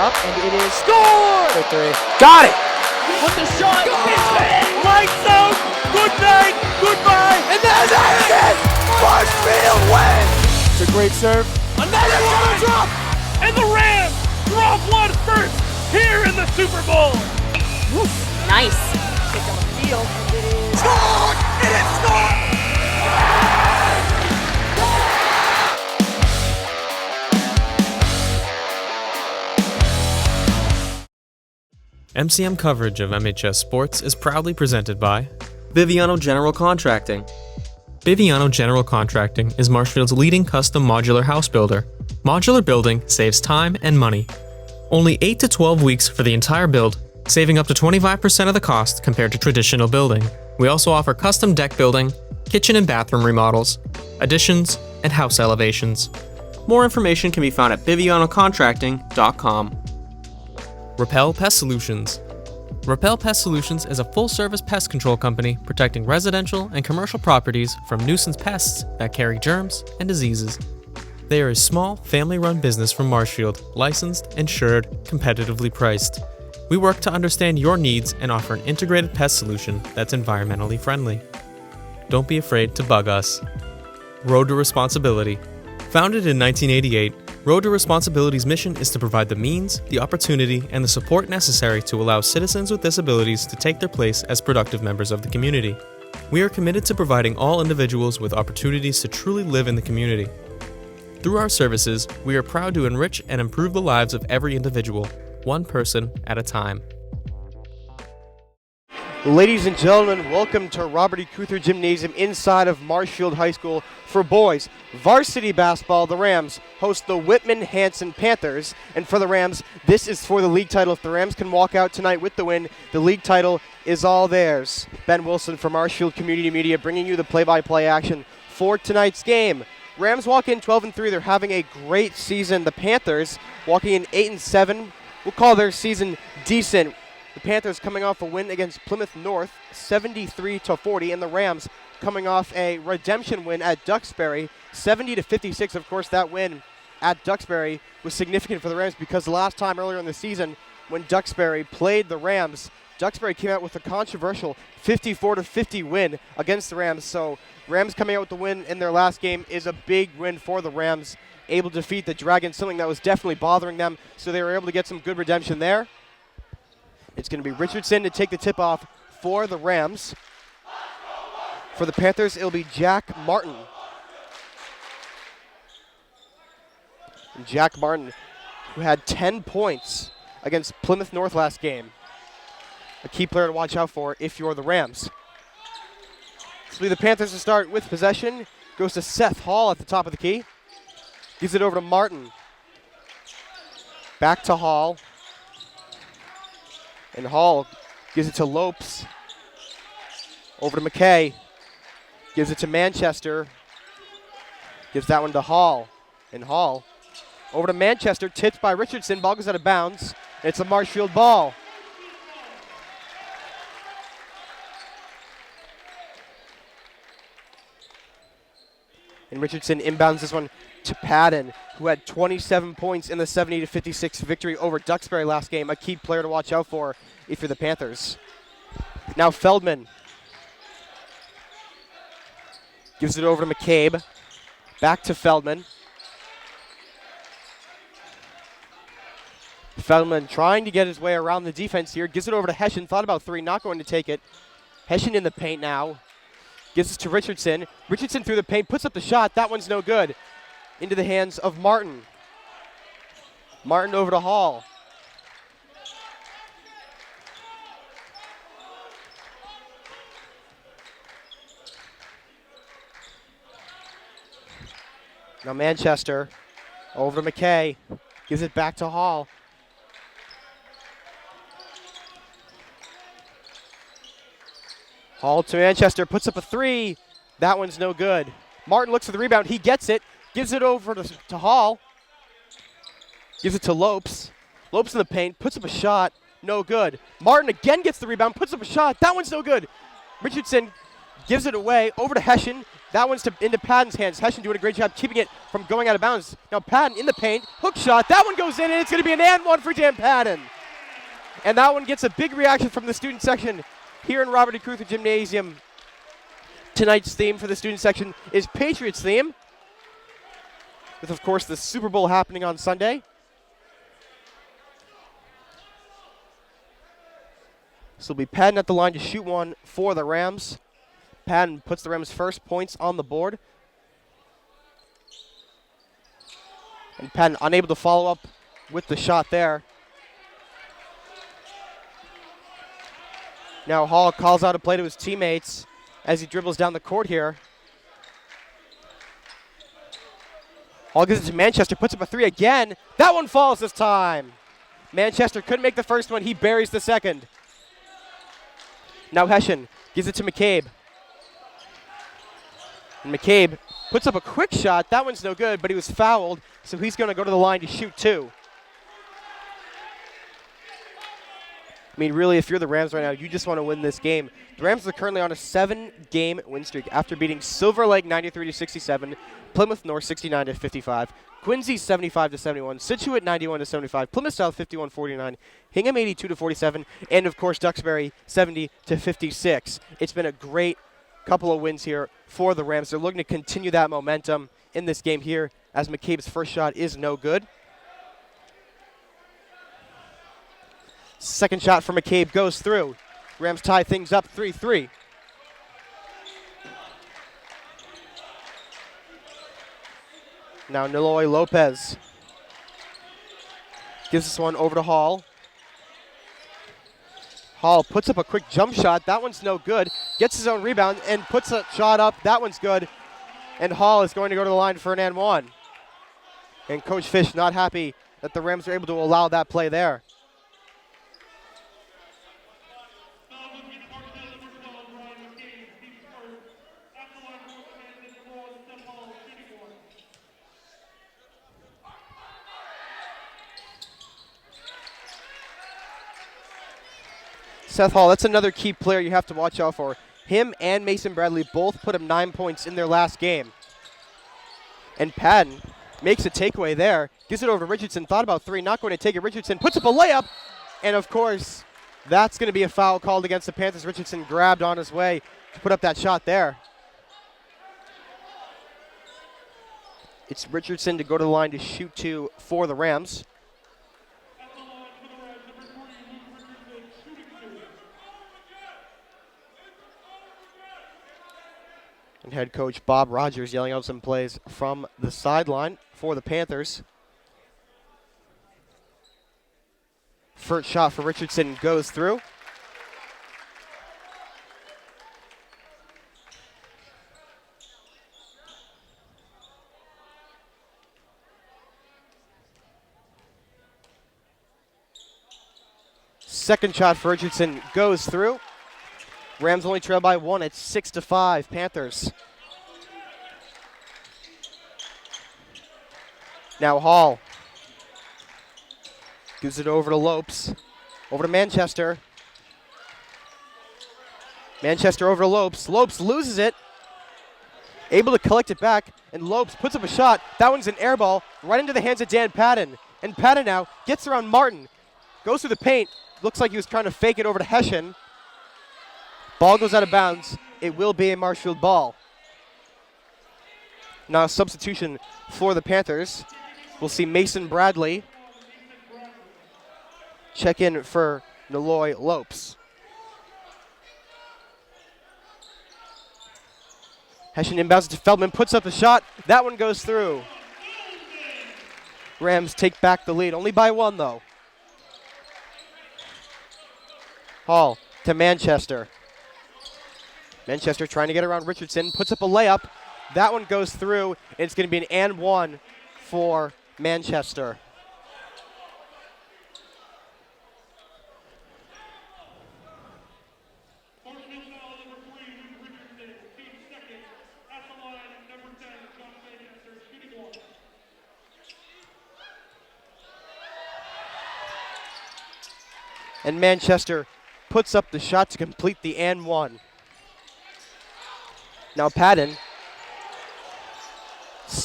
up, and it is scored! For three. Got it! With the shot, it's in! Lights out! Good night! Goodbye! And that's it! Marshfield wins! It's a great serve. Another one! Drop! And the Rams drop one first here in the Super Bowl. Nice. Kick on the field, and it is Scored! It is scored! MCM coverage of MHS Sports is proudly presented by Biviano General Contracting. Biviano General Contracting is Marshfield's leading custom modular house builder. Modular building saves time and money. Only 8 to 12 weeks for the entire build, saving up to 25% of the cost compared to traditional building. We also offer custom deck building, kitchen and bathroom remodels, additions, and house elevations. More information can be found at bivianocontracting.com. Repel Pest Solutions. Repel Pest Solutions is a full-service pest control company protecting residential and commercial properties from nuisance pests that carry germs and diseases. They are a small, family-run business from Marshfield, licensed, insured, competitively priced. We work to understand your needs and offer an integrated pest solution that's environmentally friendly. Don't be afraid to bug us. Road to Responsibility. Founded in 1988, Road to Responsibility's mission is to provide the means, the opportunity, and the support necessary to allow citizens with disabilities to take their place as productive members of the community. We are committed to providing all individuals with opportunities to truly live in the community. Through our services, we are proud to enrich and improve the lives of every individual, one person at a time. Ladies and gentlemen, welcome to Robert E. Cuther Gymnasium inside of Marshfield High School for boys. Varsity basketball, the Rams host the Whitman Hanson Panthers. And for the Rams, this is for the league title. If the Rams can walk out tonight with the win, the league title is all theirs. Ben Wilson from Marshfield Community Media bringing you the play-by-play action for tonight's game. Rams walk in 12-3. They're having a great season. The Panthers walking in 8-7. We'll call their season decent. The Panthers coming off a win against Plymouth North, 73-40, and the Rams coming off a redemption win at Duxbury, 70-56. Of course, that win at Duxbury was significant for the Rams because the last time earlier in the season when Duxbury played the Rams, Duxbury came out with a controversial 54-50 win against the Rams. So Rams coming out with the win in their last game is a big win for the Rams, able to defeat the Dragons, something that was definitely bothering them. So they were able to get some good redemption there. It's going to be Richardson to take the tip-off for the Rams. For the Panthers, it'll be Jack Martin. And Jack Martin, who had 10 points against Plymouth North last game. A key player to watch out for if you're the Rams. This will be the Panthers to start with possession. Goes to Seth Hall at the top of the key. Gives it over to Martin. Back to Hall. And Hall gives it to Lopes. Over to McKay. Gives it to Manchester. Gives that one to Hall. And Hall over to Manchester. Tipped by Richardson. Ball goes out of bounds. It's a Marshfield ball. And Richardson inbounds this one to Padden, who had 27 points in the 70-56 victory over Duxbury last game. A key player to watch out for if you're the Panthers. Now Feldman gives it over to McCabe. Back to Feldman. Feldman trying to get his way around the defense here. Gives it over to Hessian. Thought about three, not going to take it. Hessian in the paint now. Gives it to Richardson. Richardson through the paint, puts up the shot. That one's no good. Into the hands of Martin. Martin over to Hall. Now Manchester over to McKay. Gives it back to Hall. Hall to Manchester, puts up a three. That one's no good. Martin looks for the rebound. He gets it. Gives it over to Hall. Gives it to Lopes. Lopes in the paint, puts up a shot. No good. Martin again gets the rebound, puts up a shot. That one's no good. Richardson gives it away over to Hessian. That one's into Patton's hands. Hessian doing a great job keeping it from going out of bounds. Now Patton in the paint, hook shot. That one goes in, and it's going to be an and one for Dan Patton. And that one gets a big reaction from the student section here in Robert E. Cruther Gymnasium. Tonight's theme for the student section is Patriots theme, with, of course, the Super Bowl happening on Sunday. So it'll be Patton at the line to shoot one for the Rams. Patton puts the Rams' first points on the board. And Patton unable to follow up with the shot there. Now Hall calls out a play to his teammates as he dribbles down the court here. Hall gives it to Manchester, puts up a three again. That one falls this time. Manchester couldn't make the first one. He buries the second. Now Hessian gives it to McCabe. And McCabe puts up a quick shot. That one's no good, but he was fouled, so he's going to go to the line to shoot two. I mean, really, if you're the Rams right now, you just want to win this game. The Rams are currently on a 7-game win streak after beating Silver Lake 93-67, Plymouth North 69-55, Quincy 75-71, Scituate 91-75, Plymouth South 51-49, Hingham 82-47, and of course Duxbury 70-56. It's been a great couple of wins here for the Rams. They're looking to continue that momentum in this game here, as McCabe's first shot is no good. Second shot for McCabe goes through. Rams tie things up 3-3. Now Niloy Lopez gives this one over to Hall. Hall puts up a quick jump shot. That one's no good. Gets his own rebound and puts a shot up. That one's good. And Hall is going to go to the line for an and one. And Coach Fish not happy that the Rams are able to allow that play there. Seth Hall, that's another key player you have to watch out for. Him and Mason Bradley both put up 9 points in their last game. And Patton makes a takeaway there. Gives it over to Richardson. Thought about three, not going to take it. Richardson puts up a layup. And, of course, that's going to be a foul called against the Panthers. Richardson grabbed on his way to put up that shot there. It's Richardson to go to the line to shoot two for the Rams. And head coach Bob Rogers yelling out some plays from the sideline for the Panthers. First shot for Richardson goes through. Second shot for Richardson goes through. Rams only trail by one. It's 6-5 Panthers. Now Hall gives it over to Lopes. Over to Manchester. Manchester over to Lopes. Lopes loses it. Able to collect it back. And Lopes puts up a shot. That one's an air ball right into the hands of Dan Patton. And Patton now gets around Martin. Goes through the paint. Looks like he was trying to fake it over to Hessian. Ball goes out of bounds. It will be a Marshfield ball. Now a substitution for the Panthers. We'll see Mason Bradley check in for Niloy Lopes. Hessian inbounds to Feldman, puts up the shot. That one goes through. Rams take back the lead, only by one though. Hall to Manchester. Manchester trying to get around Richardson, puts up a layup. That one goes through. It's going to be an and one for Manchester. And Manchester puts up the shot to complete the and one. Now Patton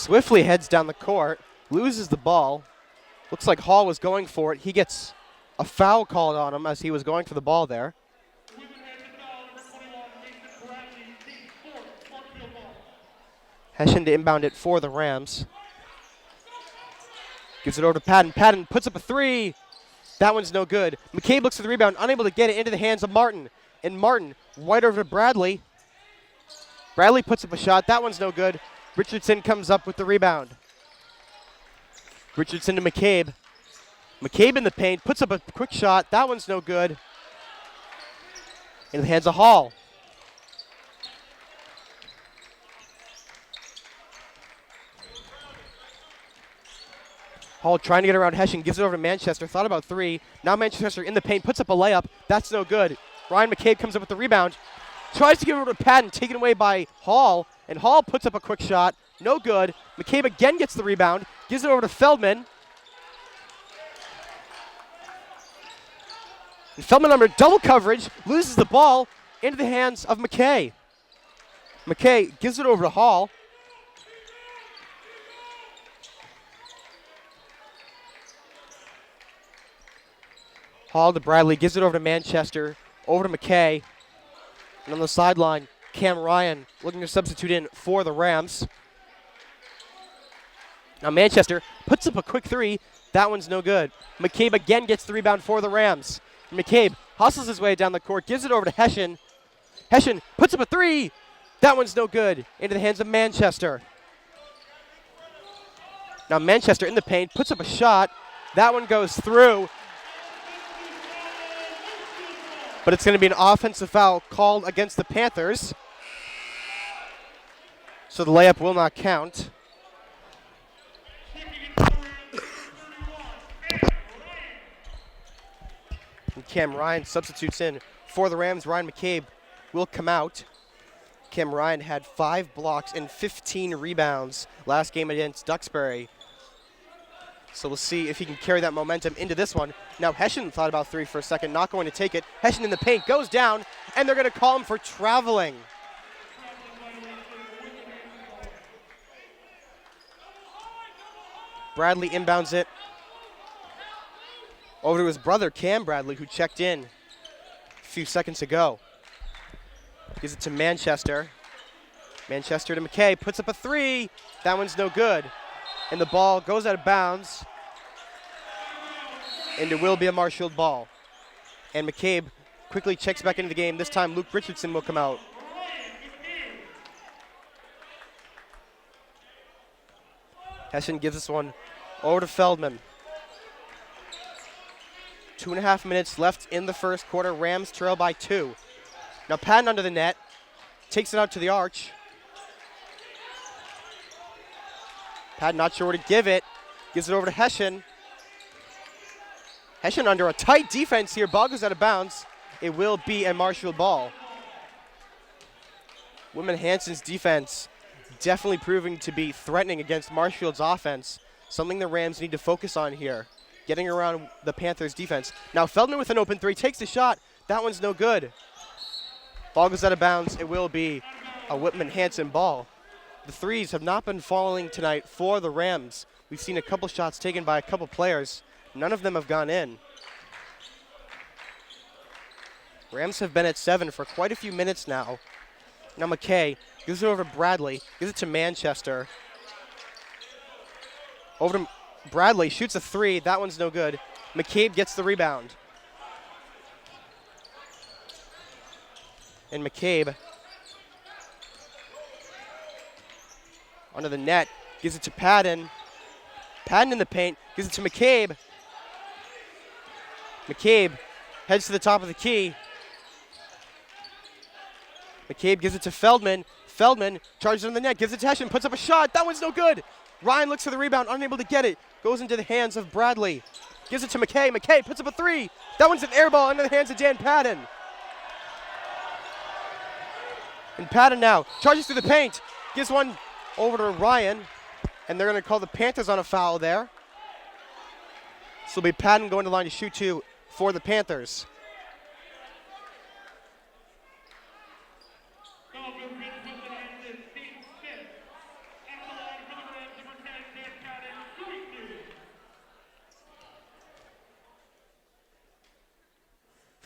swiftly heads down the court, loses the ball. Looks like Hall was going for it. He gets a foul called on him as he was going for the ball there. Hessian to inbound it for the Rams. Gives it over to Patton. Patton puts up a three. That one's no good. McCabe looks for the rebound, unable to get it into the hands of Martin. And Martin, right over to Bradley. Bradley puts up a shot. That one's no good. Richardson comes up with the rebound. Richardson to McCabe. McCabe in the paint, puts up a quick shot. That one's no good. In the hands of Hall. Hall trying to get around Hessian, gives it over to Manchester, thought about three. Now Manchester in the paint, puts up a layup. That's no good. Ryan McCabe comes up with the rebound. Tries to give it over to Patton, taken away by Hall. And Hall puts up a quick shot. No good. McCabe again gets the rebound, gives it over to Feldman. And Feldman under double coverage, loses the ball into the hands of McKay. McKay gives it over to Hall. Hall to Bradley, gives it over to Manchester, over to McKay. And on the sideline, Cam Ryan looking to substitute in for the Rams. Now Manchester puts up a quick three. That one's no good. McCabe again gets the rebound for the Rams. McCabe hustles his way down the court, gives it over to Hessian. Hessian puts up a three. That one's no good. Into the hands of Manchester. Now Manchester in the paint, puts up a shot. That one goes through. But it's going to be an offensive foul called against the Panthers. So the layup will not count. And Cam Ryan substitutes in for the Rams. Ryan McCabe will come out. Cam Ryan had 5 blocks and 15 rebounds last game against Duxbury. So we'll see if he can carry that momentum into this one. Now Hessian thought about three for a second, not going to take it. Hessian in the paint, goes down, and they're going to call him for traveling. Bradley inbounds it over to his brother, Cam Bradley, who checked in a few seconds ago. Gives it to Manchester. Manchester to McKay, puts up a three. That one's no good. And the ball goes out of bounds. And it will be a Marshfield ball. And McCabe quickly checks back into the game. This time Luke Richardson will come out. Hessian gives this one over to Feldman. 2.5 minutes left in the first quarter. Rams trail by 2. Now Patton under the net. Takes it out to the arch. Patton not sure where to give it. Gives it over to Hessian. Hessian under a tight defense here. Ball goes out of bounds. It will be a Marshfield ball. Whitman Hanson's defense definitely proving to be threatening against Marshfield's offense. Something the Rams need to focus on here. Getting around the Panthers defense. Now Feldman with an open three. Takes the shot. That one's no good. Ball goes out of bounds. It will be a Whitman Hanson ball. The threes have not been falling tonight for the Rams. We've seen a couple shots taken by a couple players. None of them have gone in. Rams have been at 7 for quite a few minutes now. Now McKay gives it over to Bradley. Gives it to Manchester. Over to Bradley. Shoots a three. That one's no good. McCabe gets the rebound. And McCabe under the net, gives it to Patton. Patton in the paint, gives it to McCabe. McCabe heads to the top of the key. McCabe gives it to Feldman. Feldman charges on the net, gives it to Hessian, puts up a shot. That one's no good. Ryan looks for the rebound, unable to get it. Goes into the hands of Bradley. Gives it to McKay. McKay puts up a three. That one's an air ball into the hands of Dan Patton. And Patton now charges through the paint. Gives one over to Ryan. And they're going to call the Panthers on a foul there. So it'll be Patton going to line to shoot two for the Panthers.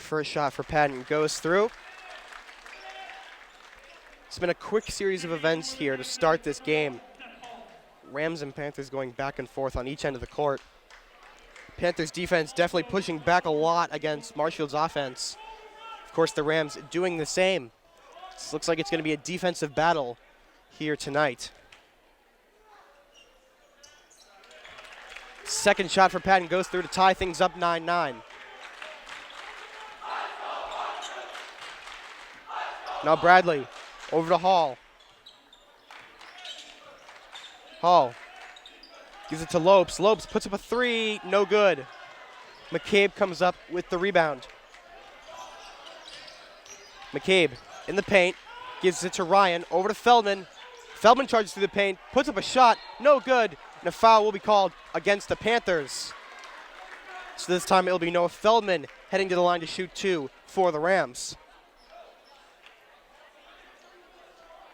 First shot for Patton goes through. It's been a quick series of events here to start this game. Rams and Panthers going back and forth on each end of the court. Panthers defense definitely pushing back a lot against Marshfield's offense. Of course, the Rams doing the same. This looks like it's going to be a defensive battle here tonight. Second shot for Patton goes through to tie things up 9-9. Now Bradley over to Hall. Hall gives it to Lopes. Lopes puts up a three, no good. McCabe comes up with the rebound. McCabe in the paint, gives it to Ryan, over to Feldman. Feldman charges through the paint, puts up a shot, no good, and a foul will be called against the Panthers. So this time it'll be Noah Feldman heading to the line to shoot two for the Rams.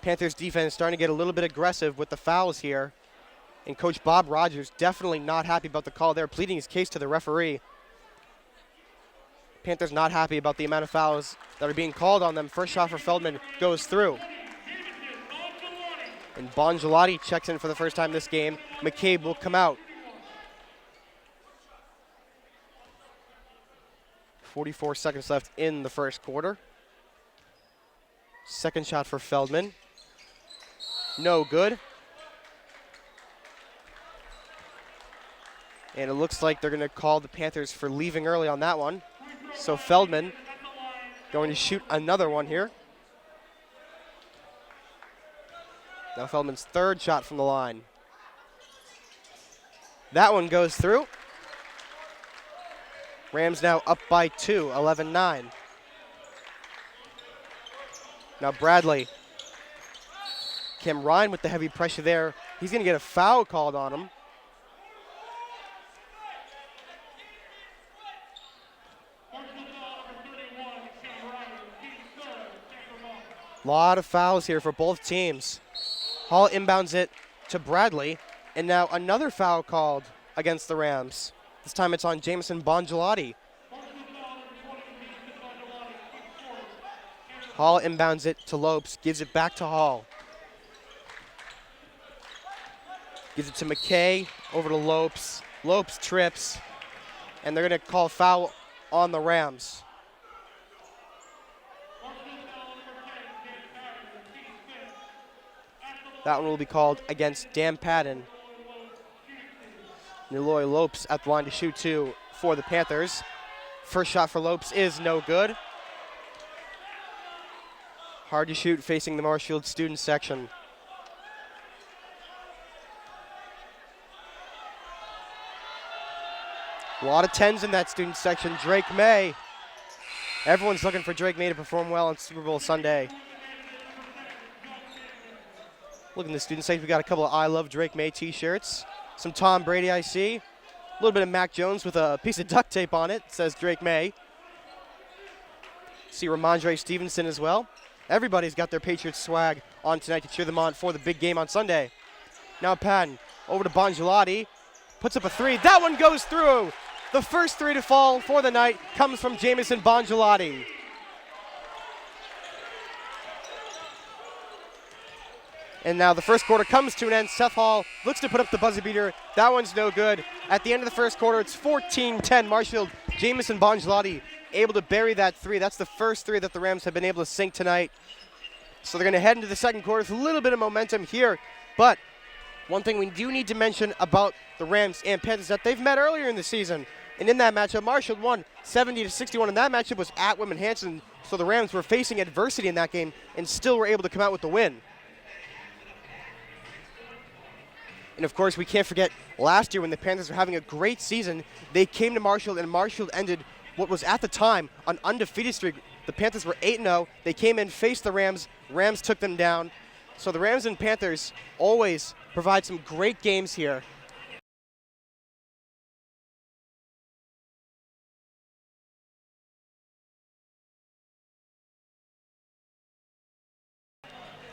Panthers defense starting to get a little bit aggressive with the fouls here. And Coach Bob Rogers definitely not happy about the call there, pleading his case to the referee. Panthers not happy about the amount of fouls that are being called on them. First shot for Feldman goes through. And Bongelati checks in for the first time this game. McCabe will come out. 44 seconds left in the first quarter. Second shot for Feldman. No good. And it looks like they're going to call the Panthers for leaving early on that one. So Feldman going to shoot another one here. Now Feldman's third shot from the line. That one goes through. Rams now up by 2, 11-9. Now Bradley. Cam Ryan with the heavy pressure there. He's going to get a foul called on him. A lot of fouls here for both teams. Hall inbounds it to Bradley, and now another foul called against the Rams. This time it's on Jamison Bongelati. Hall inbounds it to Lopes, gives it back to Hall. Gives it to McKay, over to Lopes. Lopes trips, and they're going to call foul on the Rams. That one will be called against Dan Patton. Niloy Lopes at the line to shoot two for the Panthers. First shot for Lopes is no good. Hard to shoot facing the Marshfield student section. A lot of 10s in that student section. Drake May. Everyone's looking for Drake May to perform well on Super Bowl Sunday. Look in the student section, we got a couple of I Love Drake May t-shirts. Some Tom Brady I see. A little bit of Mac Jones with a piece of duct tape on it. It says Drake May. See Ramondre Stevenson as well. Everybody's got their Patriots swag on tonight to cheer them on for the big game on Sunday. Now Patton over to Bongelati. Puts up a three. That one goes through. The first three to fall for the night comes from Jamison Bongelati. And now the first quarter comes to an end. Seth Hall looks to put up the buzzer beater. That one's no good. At the end of the first quarter, it's 14-10 Marshfield. Jamison Bongelati able to bury that three. That's the first three that the Rams have been able to sink tonight. So they're going to head into the second quarter with a little bit of momentum here. But one thing we do need to mention about the Rams and Panthers is that they've met earlier in the season. And in that matchup, Marshfield won 70-61. And that matchup was at Whitman Hanson. So the Rams were facing adversity in that game and still were able to come out with the win. And of course, we can't forget last year when the Panthers were having a great season, they came to Marshfield, and Marshfield ended what was at the time an undefeated streak. The Panthers were 8-0. They came in, faced the Rams. Rams took them down. So the Rams and Panthers always provide some great games here.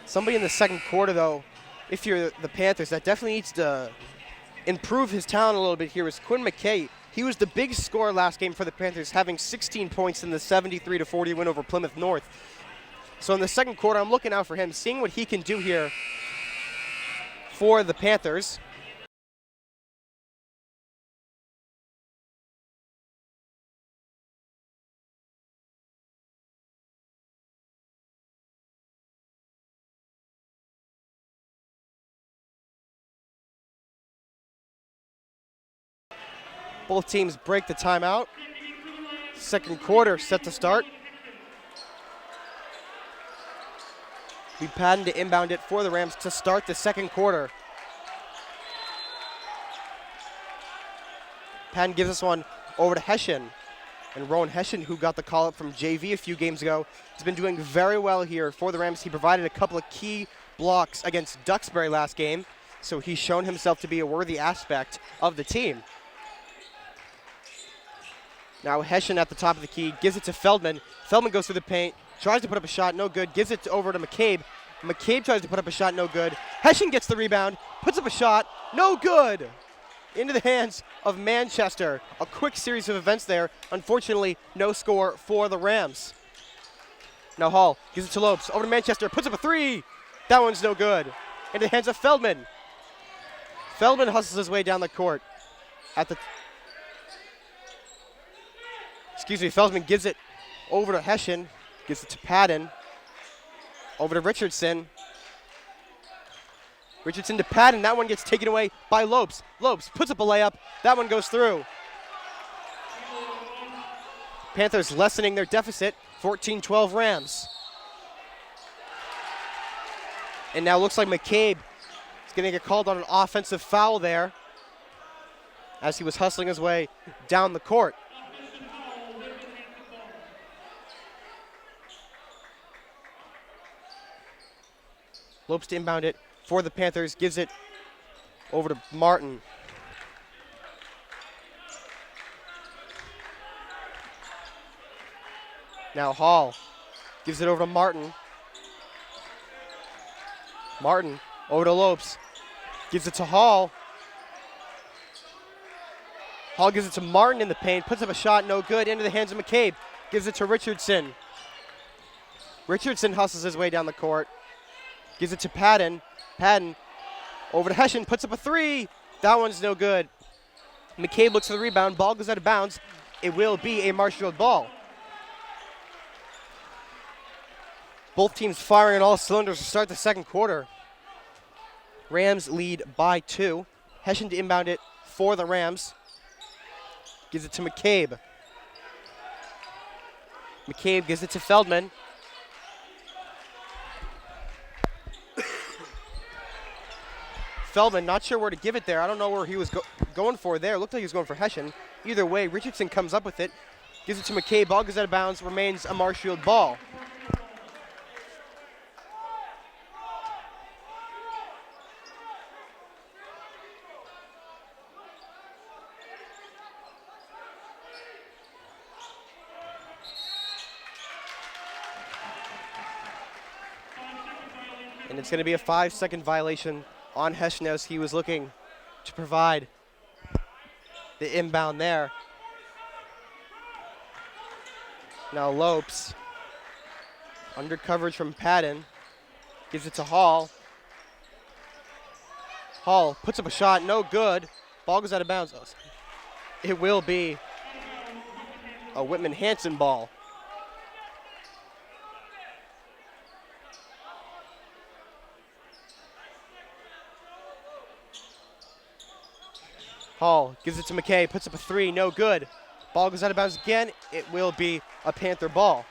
Somebody in the second quarter, though, if you're the Panthers, that definitely needs to improve his talent a little bit here is Quinn McKay. He was the big scorer last game for the Panthers, having 16 points in the 73-40 win over Plymouth North. So in the second quarter, I'm looking out for him, seeing what he can do here for the Panthers. Both teams break the timeout. Second quarter set to start. We Patton to inbound it for the Rams to start the second quarter. Patton gives this one over to Hessian. And Rowan Hessian, who got the call-up from JV a few games ago, has been doing very well here for the Rams. He provided a couple of key blocks against Duxbury last game, so he's shown himself to be a worthy aspect of the team. Now Hessian at the top of the key, gives it to Feldman. Feldman goes through the paint, tries to put up a shot, no good. Gives it over to McCabe. McCabe tries to put up a shot, no good. Hessian gets the rebound, puts up a shot, no good. Into the hands of Manchester. A quick series of events there. Unfortunately, no score for the Rams. Now Hall gives it to Lopes, over to Manchester, puts up a three. That one's no good. Into the hands of Feldman. Feldman hustles his way down the court. Feldman gives it over to Hessian, gives it to Patton, over to Richardson. Richardson to Patton, that one gets taken away by Lopes. Lopes puts up a layup, that one goes through. Panthers lessening their deficit, 14-12 Rams. And now looks like McCabe is going to get called on an offensive foul there as he was hustling his way down the court. Lopes to inbound it for the Panthers, gives it over to Martin. Now Hall gives it over to Martin. Martin over to Lopes, gives it to Hall. Hall gives it to Martin in the paint, puts up a shot, no good, into the hands of McCabe. Gives it to Richardson. Richardson hustles his way down the court. Gives it to Patton. Patton over to Hessian, puts up a three. That one's no good. McCabe looks for the rebound. Ball goes out of bounds. It will be a Marshfield ball. Both teams firing on all cylinders to start the second quarter. Rams lead by 2. Hessian to inbound it for the Rams. Gives it to McCabe. McCabe gives it to Feldman. Feldman, not sure where to give it there. I don't know where he was going for there. Looked like he was going for Hessian. Either way, Richardson comes up with it. Gives it to McCabe. Ball goes out of bounds. Remains a Marshfield ball. And it's going to be a 5-second violation on Hessian as he was looking to provide the inbound there. Now Lopes, under coverage from Patton, gives it to Hall. Hall puts up a shot, no good. Ball goes out of bounds. It will be a Whitman Hanson ball. Hall gives it to McKay, puts up a three, no good. Ball goes out of bounds again. It will be a Panther ball.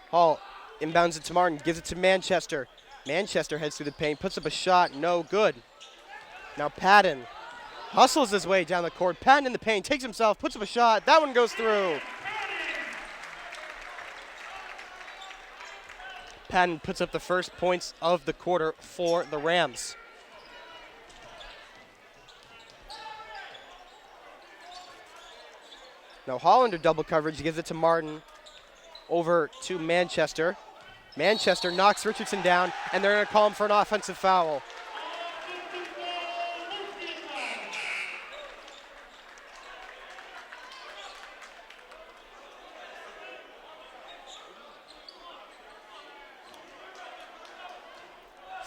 Hall inbounds it to Martin, gives it to Manchester. Manchester heads through the paint, puts up a shot, no good. Now Patton hustles his way down the court. Patton in the paint, takes himself, puts up a shot. That one goes through. Patton puts up the first points of the quarter for the Rams. Now Hall under double coverage, gives it to Martin. over to Manchester. Manchester knocks Richardson down, and they're going to call him for an offensive foul.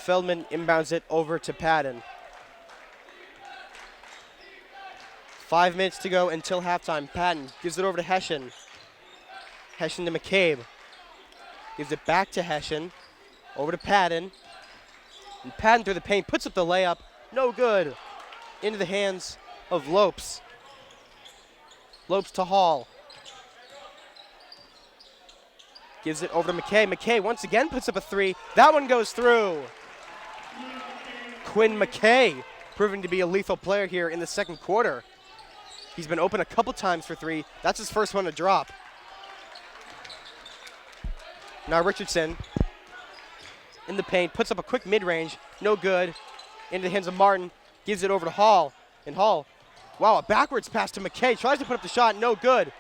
Feldman inbounds it over to Patton. 5 minutes to go until halftime. Patton gives it over to Hessian. Hessian to McCabe. Gives it back to Hessian. Over to Patton. And Patton through the paint, puts up the layup. No good. Into the hands of Lopes. Lopes to Hall. Gives it over to McKay. McKay once again puts up a three. That one goes through. Quinn McKay proving to be a lethal player here in the second quarter. He's been open a couple times for three. That's his first one to drop. Now Richardson in the paint, puts up a quick mid-range, no good. Into the hands of Martin, gives it over to Hall. And Hall, wow, a backwards pass to McKay, tries to put up the shot, no good.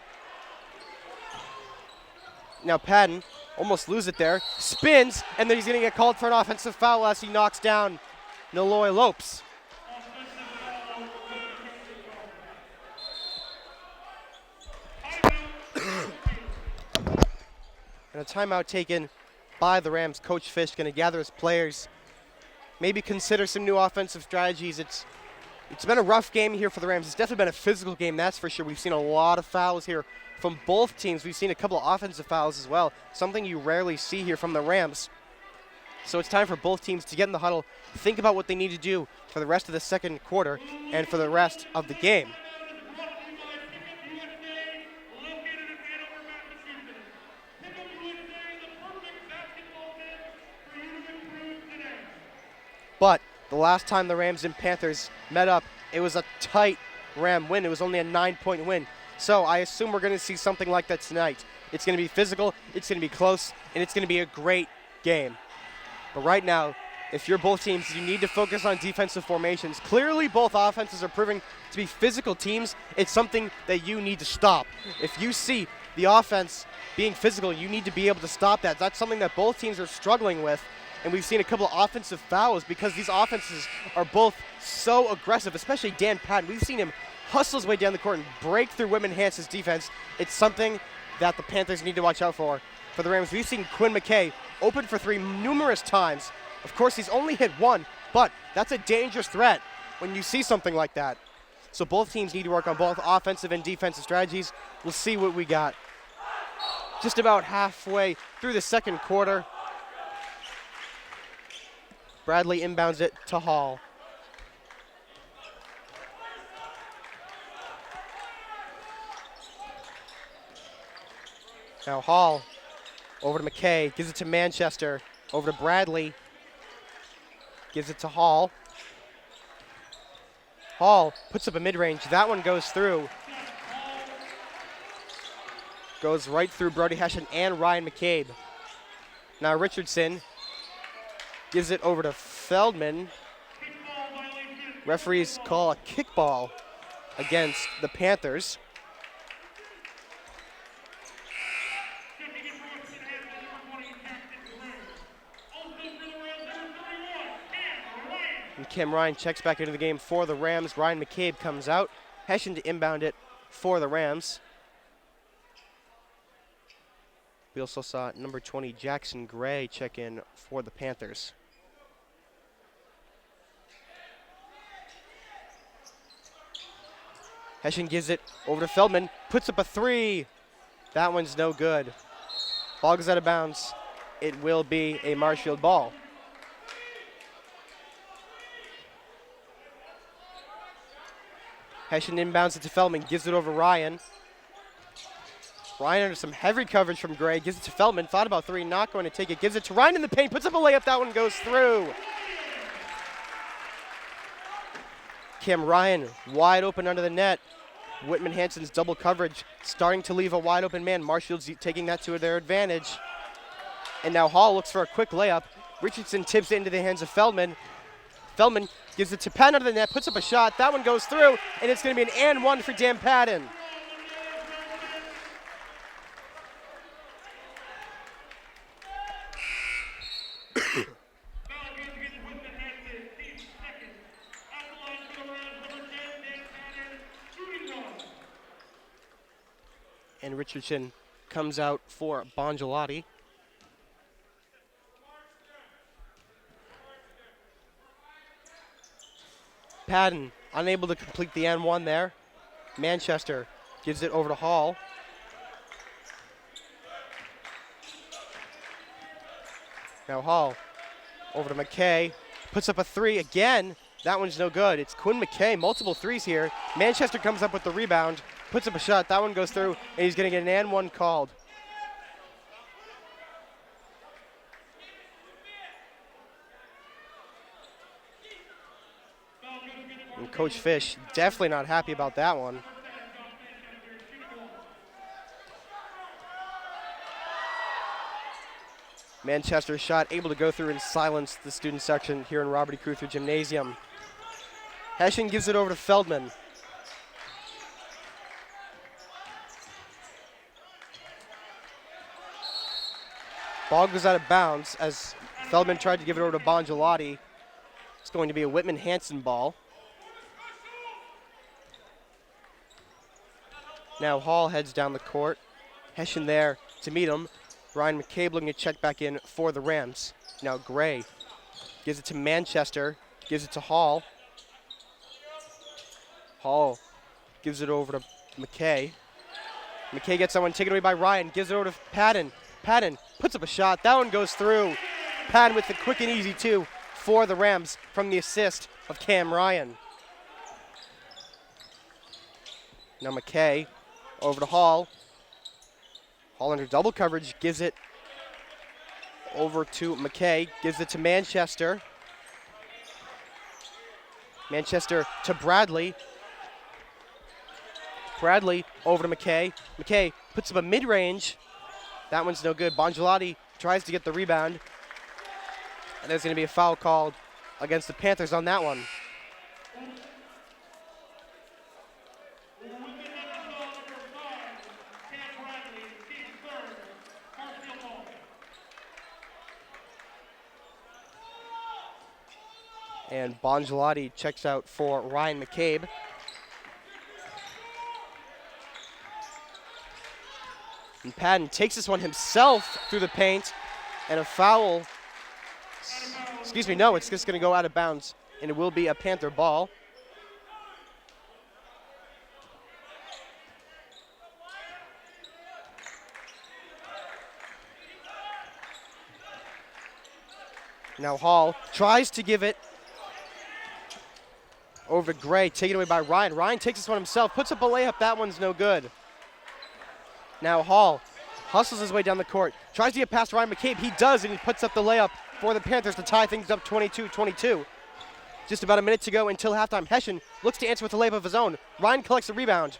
Now Patton almost loses it there, spins, and then he's gonna get called for an offensive foul as he knocks down Niloy Lopes. And a timeout taken by the Rams. Coach Fish going to gather his players, maybe consider some new offensive strategies. It's been a rough game here for the Rams. It's definitely been a physical game, that's for sure. We've seen a lot of fouls here from both teams. We've seen a couple of offensive fouls as well, something you rarely see here from the Rams. So it's time for both teams to get in the huddle, think about what they need to do for the rest of the second quarter and for the rest of the game. But the last time the Rams and Panthers met up, it was a tight Ram win. It was only a 9-point win. So I assume we're going to see something like that tonight. It's going to be physical, it's going to be close, and it's going to be a great game. But right now, if you're both teams, you need to focus on defensive formations. Clearly, both offenses are proving to be physical teams. It's something that you need to stop. If you see the offense being physical, you need to be able to stop that. That's something that both teams are struggling with. And we've seen a couple of offensive fouls because these offenses are both so aggressive, especially Dan Patton. We've seen him hustle his way down the court and break through Whitman Hanson's defense. It's something that the Panthers need to watch out for. For the Rams, we've seen Quinn McKay open for three numerous times. Of course, he's only hit one, but that's a dangerous threat when you see something like that. So both teams need to work on both offensive and defensive strategies. We'll see what we got. Just about halfway through the second quarter. Bradley inbounds it to Hall. Now Hall over to McKay, gives it to Manchester, over to Bradley, gives it to Hall. Hall puts up a mid-range, that one goes through. Goes right through Brody Hessian and Ryan McCabe. Now Richardson gives it over to Feldman. Referees call a kickball against the Panthers. And Cam Ryan checks back into the game for the Rams. Ryan McCabe comes out. Hessian to inbound it for the Rams. We also saw number 20, Jackson Gray, check in for the Panthers. Hessian gives it over to Feldman, puts up a three. That one's no good. Ball goes out of bounds. It will be a Marshfield ball. Hessian inbounds it to Feldman, gives it over Ryan. Ryan under some heavy coverage from Gray, gives it to Feldman, thought about three, not going to take it, gives it to Ryan in the paint, puts up a layup, that one goes through. Cam Ryan wide open under the net. Whitman Hanson's double coverage starting to leave a wide open man. Marshfield's taking that to their advantage. And now Hall looks for a quick layup. Richardson tips it into the hands of Feldman. Feldman gives it to Patton under the net, puts up a shot, that one goes through, and it's going to be an and one for Dan Patton. Richardson comes out for Bongelati. Padden unable to complete the N1 there. Manchester gives it over to Hall. Now Hall over to McKay. Puts up a three again. That one's no good. It's Quinn McKay, multiple threes here. Manchester comes up with the rebound, puts up a shot. That one goes through, and he's going to get an and one called. And Coach Fish definitely not happy about that one. Manchester's shot able to go through and silence the student section here in Robert E. Cruther Gymnasium. Hessian gives it over to Feldman. Ball goes out of bounds as Feldman tried to give it over to Bongelati. It's going to be a Whitman Hanson ball. Now Hall heads down the court. Hessian there to meet him. Ryan McCabe looking to check back in for the Rams. Now Gray gives it to Manchester, gives it to Hall. Hall gives it over to McKay. McKay gets someone taken away by Ryan, gives it over to Padden. Padden puts up a shot. That one goes through. Padden with the quick and easy two for the Rams from the assist of Cam Ryan. Now McKay over to Hall. Hall under double coverage, gives it over to McKay, gives it to Manchester. Manchester to Bradley. Bradley over to McKay. McKay puts up a mid-range. That one's no good. Bongelati tries to get the rebound. And there's going to be a foul called against the Panthers on that one. And Bongelati checks out for Ryan McCabe. And Padden takes this one himself through the paint, and a foul. Excuse me, no, it's just going to go out of bounds, and it will be a Panther ball. Now Hall tries to give it over to Gray, taken away by Ryan. Ryan takes this one himself, puts up a layup. That one's no good. Now Hall hustles his way down the court, tries to get past Ryan McCabe. He does, and he puts up the layup for the Panthers to tie things up 22-22. Just about a minute to go until halftime. Hessian looks to answer with a layup of his own. Ryan collects the rebound.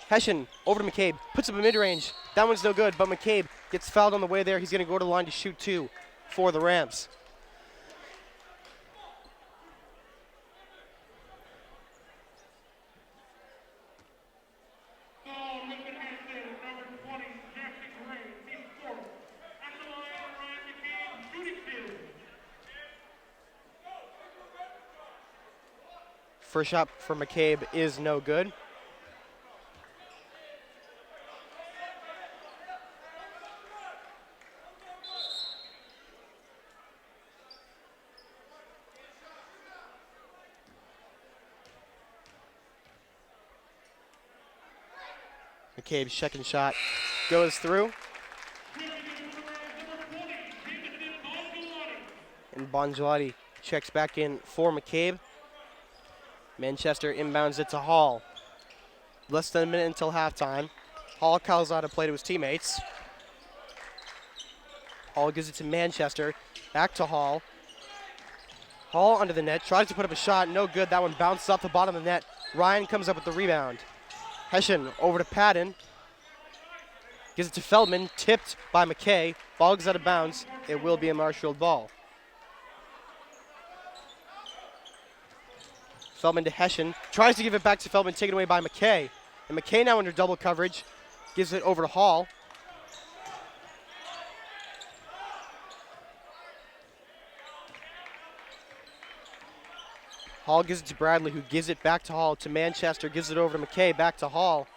Hessian over to McCabe, puts up a mid-range. That one's no good, but McCabe gets fouled on the way there. He's going to go to the line to shoot two for the Rams. First shot for McCabe is no good. McCabe's second shot goes through. And Bongelati checks back in for McCabe. Manchester inbounds it to Hall. Less than a minute until halftime. Hall calls out a play to his teammates. Hall gives it to Manchester. Back to Hall. Hall under the net. Tries to put up a shot. No good. That one bounces off the bottom of the net. Ryan comes up with the rebound. Hessian over to Padden. Gives it to Feldman. Tipped by McKay. Ball goes out of bounds. It will be a Marshfield ball. Feldman to Hessian. Tries to give it back to Feldman. Taken away by McKay. And McKay now under double coverage. Gives it over to Hall. Hall gives it to Bradley, who gives it back to Hall, to Manchester, gives it over to McKay, back to Hall.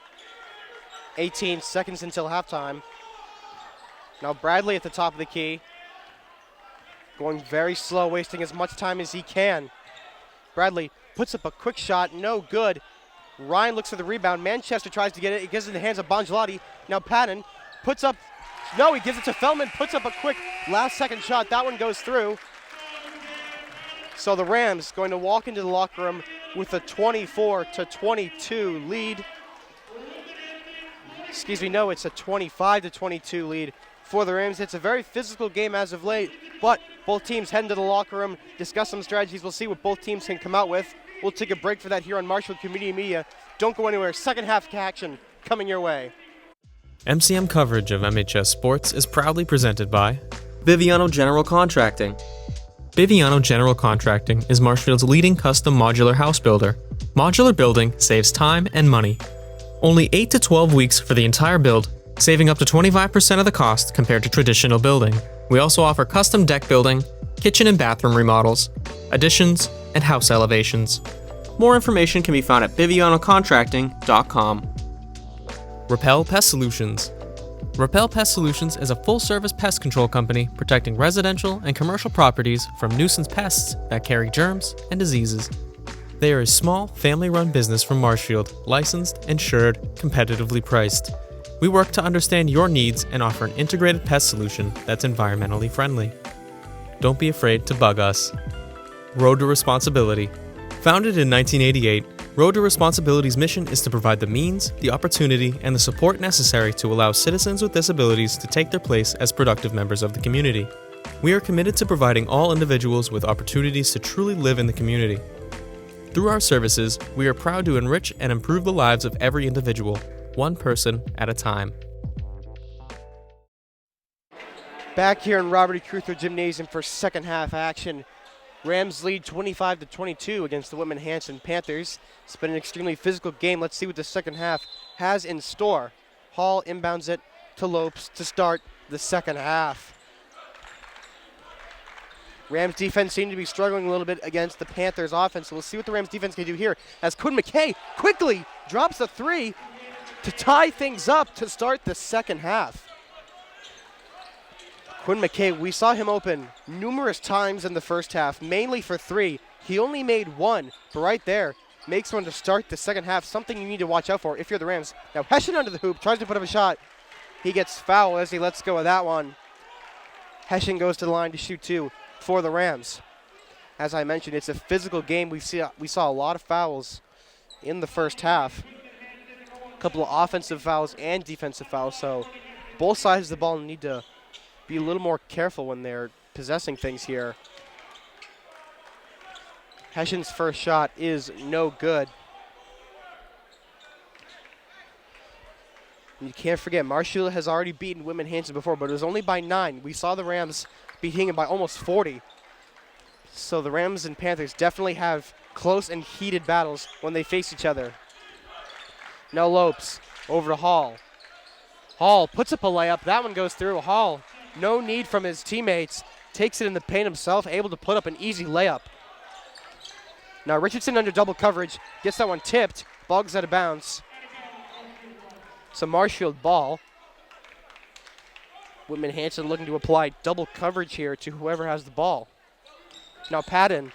18 seconds until halftime. Now Bradley at the top of the key. Going very slow, wasting as much time as he can. Bradley puts up a quick shot, no good. Ryan looks for the rebound. Manchester tries to get it. It gives it in the hands of Bongelati. Now Patton puts up, no, he gives it to Feldman, puts up a quick last-second shot. That one goes through. So the Rams going to walk into the locker room with a 24-22 lead. Excuse me, no, it's a 25-22 lead for the Rams. It's a very physical game as of late, but both teams head into the locker room, discuss some strategies. We'll see what both teams can come out with. We'll take a break for that here on Marshfield Community Media. Don't go anywhere. Second half action coming your way. MCM coverage of MHS sports is proudly presented by Biviano General Contracting. Biviano General Contracting is Marshfield's leading custom modular house builder. Modular building saves time and money. Only 8 to 12 weeks for the entire build, saving up to 25% of the cost compared to traditional building. We also offer custom deck building, kitchen and bathroom remodels, additions, and house elevations. More information can be found at bivianocontracting.com. Repel Pest Solutions. Repel Pest Solutions is a full-service pest control company protecting residential and commercial properties from nuisance pests that carry germs and diseases. They are a small, family-run business from Marshfield, licensed, insured, competitively priced. We work to understand your needs and offer an integrated pest solution that's environmentally friendly. Don't be afraid to bug us. Road to Responsibility. Founded in 1988, Road to Responsibility's mission is to provide the means, the opportunity, and the support necessary to allow citizens with disabilities to take their place as productive members of the community. We are committed to providing all individuals with opportunities to truly live in the community. Through our services, we are proud to enrich and improve the lives of every individual, one person at a time. Back here in Robert E. Cruther Gymnasium for second half action. Rams lead 25-22 against the Whitman Hanson Panthers. It's been an extremely physical game. Let's see what the second half has in store. Hall inbounds it to Lopes to start the second half. Rams defense seemed to be struggling a little bit against the Panthers offense, so we'll see what the Rams defense can do here as Quinn McKay quickly drops a three to tie things up to start the second half. Quinn McKay, we saw him open numerous times in the first half, mainly for three. He only made one, but right there, makes one to start the second half, something you need to watch out for if you're the Rams. Now Hessian under the hoop, tries to put up a shot. He gets fouled as he lets go of that one. Hessian goes to the line to shoot two for the Rams. As I mentioned, it's a physical game. We saw a lot of fouls in the first half. A couple of offensive fouls and defensive fouls, so both sides of the ball need to be a little more careful when they're possessing things here. Hessian's first shot is no good. You can't forget, Marshfield has already beaten Whitman Hanson before, but it was only by 9. We saw the Rams beat Hingham by almost 40. So the Rams and Panthers definitely have close and heated battles when they face each other. Now Lopes over to Hall. Hall puts up a layup. That one goes through. Hall, no need from his teammates, takes it in the paint himself, able to put up an easy layup. Now Richardson under double coverage, gets that one tipped, ball goes out of bounds. So Marshfield ball. Whitman Hanson looking to apply double coverage here to whoever has the ball. Now Patton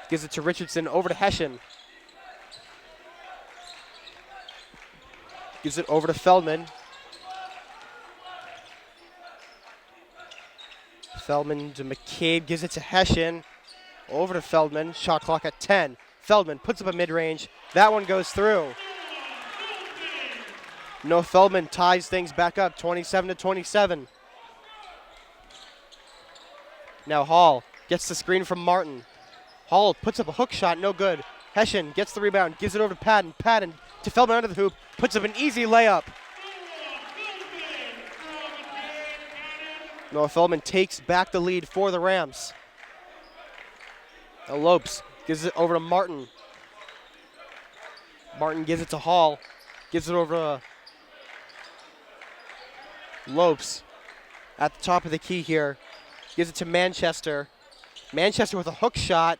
gives it to Richardson, over to Hessian. Gives it over to Feldman. Feldman to McCabe, gives it to Hessian. Over to Feldman, shot clock at 10. Feldman puts up a mid-range. That one goes through. Noah Feldman ties things back up, 27-27. Now Hall gets the screen from Martin. Hall puts up a hook shot, no good. Hessian gets the rebound, gives it over to Patton. Patton to Feldman under the hoop, puts up an easy layup. Noah Feldman takes back the lead for the Rams. Now Lopes gives it over to Martin. Martin gives it to Hall. Gives it over to Lopes at the top of the key here. Gives it to Manchester. Manchester with a hook shot.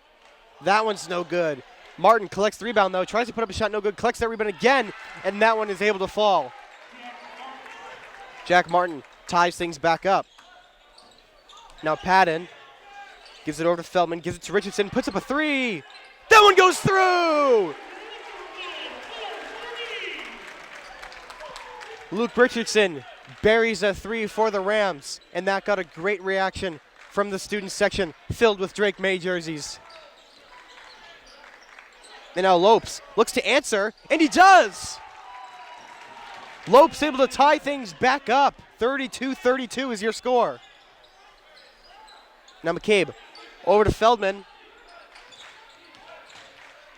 That one's no good. Martin collects the rebound though. Tries to put up a shot, no good. Collects that rebound again, and that one is able to fall. Jack Martin ties things back up. Now Patton gives it over to Feldman, gives it to Richardson, puts up a three. That one goes through! Luke Richardson buries a three for the Rams, and that got a great reaction from the student section filled with Drake May jerseys. And now Lopes looks to answer, and he does! Lopes able to tie things back up. 32-32 is your score. Now McCabe over to Feldman.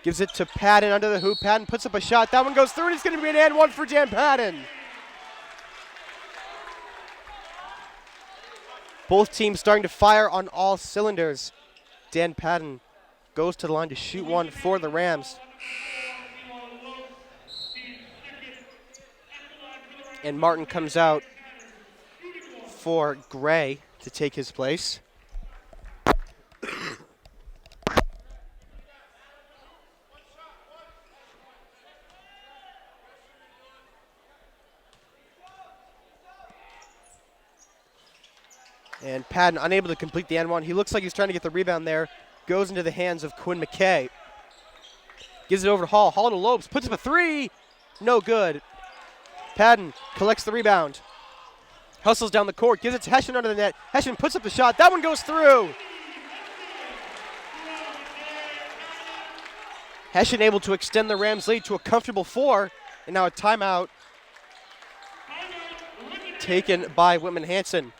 Gives it to Patton under the hoop. Patton puts up a shot. That one goes through, and it's going to be an and one for Dan Patton. Both teams starting to fire on all cylinders. Dan Patton goes to the line to shoot one for the Rams. And Martin comes out for Gray to take his place. And Patton unable to complete the N1. He looks like he's trying to get the rebound there. Goes into the hands of Quinn McKay. Gives it over to Hall. Hall to Lopes. Puts up a three. No good. Patton collects the rebound. Hustles down the court. Gives it to Hession under the net. Hession puts up the shot. That one goes through. Hession able to extend the Rams lead to a comfortable 4. And now a timeout taken by Whitman Hanson.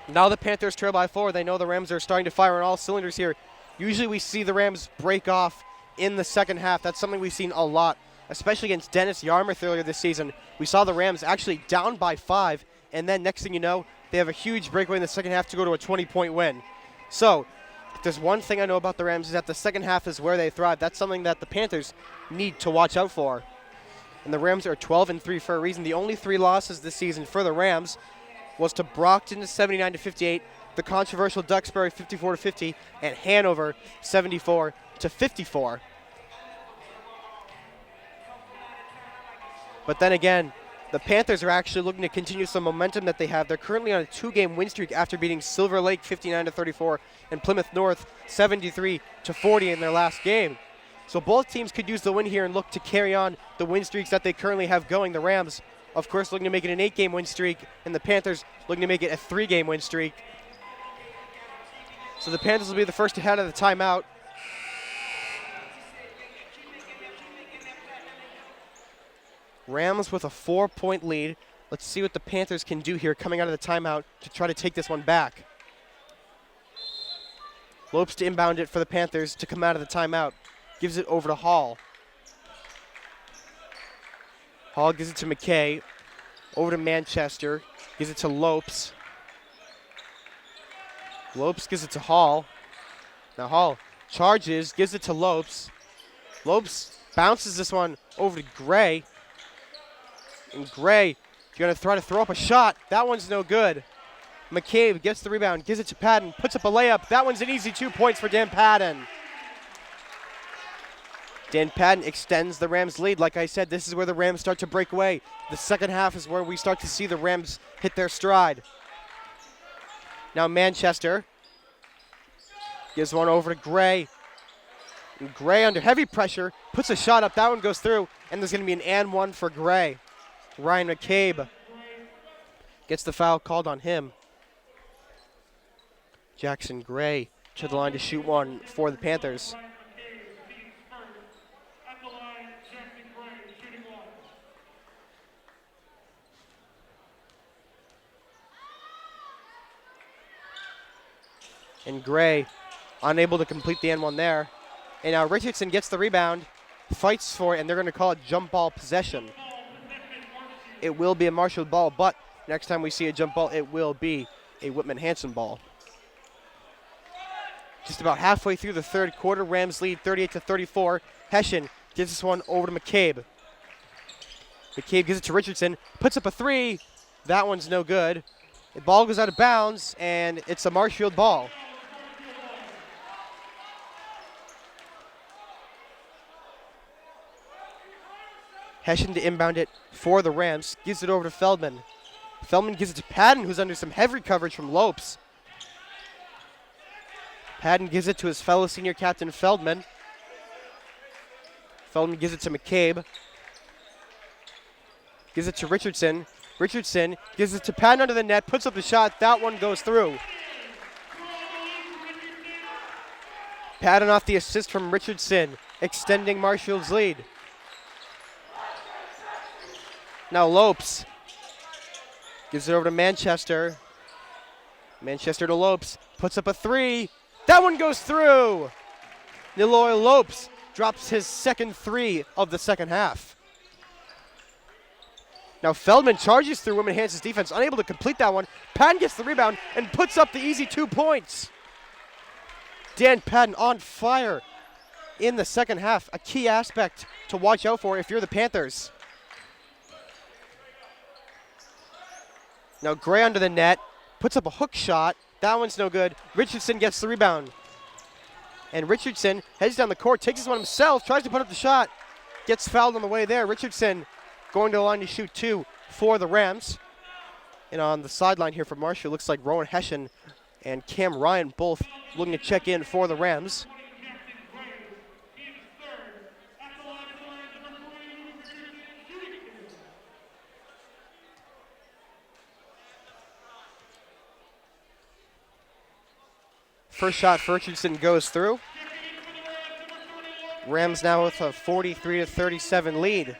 Now the Panthers trail by 4. They know the Rams are starting to fire on all cylinders here. Usually we see the Rams break off in the second half. That's something we've seen a lot, especially against Dennis Yarmouth earlier this season. We saw the Rams actually down by 5, and then next thing you know, they have a huge breakaway in the second half to go to a 20-point win. So if there's one thing I know about the Rams is that the second half is where they thrive. That's something that the Panthers need to watch out for. And the Rams are 12-3 for a reason. The only 3 losses this season for the Rams was to Brockton 79-58, the controversial Duxbury 54-50, and Hanover 74-54. But then again, the Panthers are actually looking to continue some momentum that they have. They're currently on a 2-game win streak after beating Silver Lake 59-34 and Plymouth North 73-40 in their last game. So both teams could use the win here and look to carry on the win streaks that they currently have going. The Rams, of course, looking to make it an 8-game win streak, and the Panthers looking to make it a 3-game win streak. So the Panthers will be the first to head out of the timeout. Rams with a 4-point lead. Let's see what the Panthers can do here coming out of the timeout to try to take this one back. Lopes to inbound it for the Panthers to come out of the timeout. Gives it over to Hall. Hall gives it to McKay. Over to Manchester. Gives it to Lopes. Lopes gives it to Hall. Now Hall charges, gives it to Lopes. Lopes bounces this one over to Gray. And Gray going to try to throw up a shot. That one's no good. McCabe gets the rebound, gives it to Patton, puts up a layup. That one's an easy 2 points for Dan Patton. Dan Patton extends the Rams' lead. Like I said, this is where the Rams start to break away. The second half is where we start to see the Rams hit their stride. Now Manchester gives one over to Gray. And Gray under heavy pressure, puts a shot up. That one goes through, and there's going to be an and one for Gray. Ryan McCabe gets the foul called on him. Jackson Gray to the line to shoot one for the Panthers. And Gray unable to complete the N1 there. And now Richardson gets the rebound, fights for it, and they're going to call it jump ball possession. It will be a Marshfield ball, but next time we see a jump ball, it will be a Whitman Hanson ball. Just about halfway through the third quarter, Rams lead 38-34. Hession gives this one over to McCabe. McCabe gives it to Richardson, puts up a three. That one's no good. The ball goes out of bounds, and it's a Marshfield ball. Hession to inbound it for the Rams. Gives it over to Feldman. Feldman gives it to Patton, who's under some heavy coverage from Lopes. Patton gives it to his fellow senior captain, Feldman. Feldman gives it to McCabe. Gives it to Richardson. Richardson gives it to Patton under the net, puts up the shot. That one goes through. Patton off the assist from Richardson, extending Marshfield's lead. Now Lopes gives it over to Manchester. Manchester to Lopes, puts up a three. That one goes through. Niloy Lopes drops his second three of the second half. Now Feldman charges through Whitman Hanson's defense, unable to complete that one. Patton gets the rebound and puts up the easy 2 points. Dan Patton on fire in the second half, a key aspect to watch out for if you're the Panthers. Now Gray under the net, puts up a hook shot. That one's no good. Richardson gets the rebound. And Richardson heads down the court, takes this one himself, tries to put up the shot. Gets fouled on the way there. Richardson going to the line to shoot 2 for the Rams. And on the sideline here for Marshall, looks like Rowan Hession and Cam Ryan both looking to check in for the Rams. First shot for Richardson goes through. Rams now with a 43-37 lead.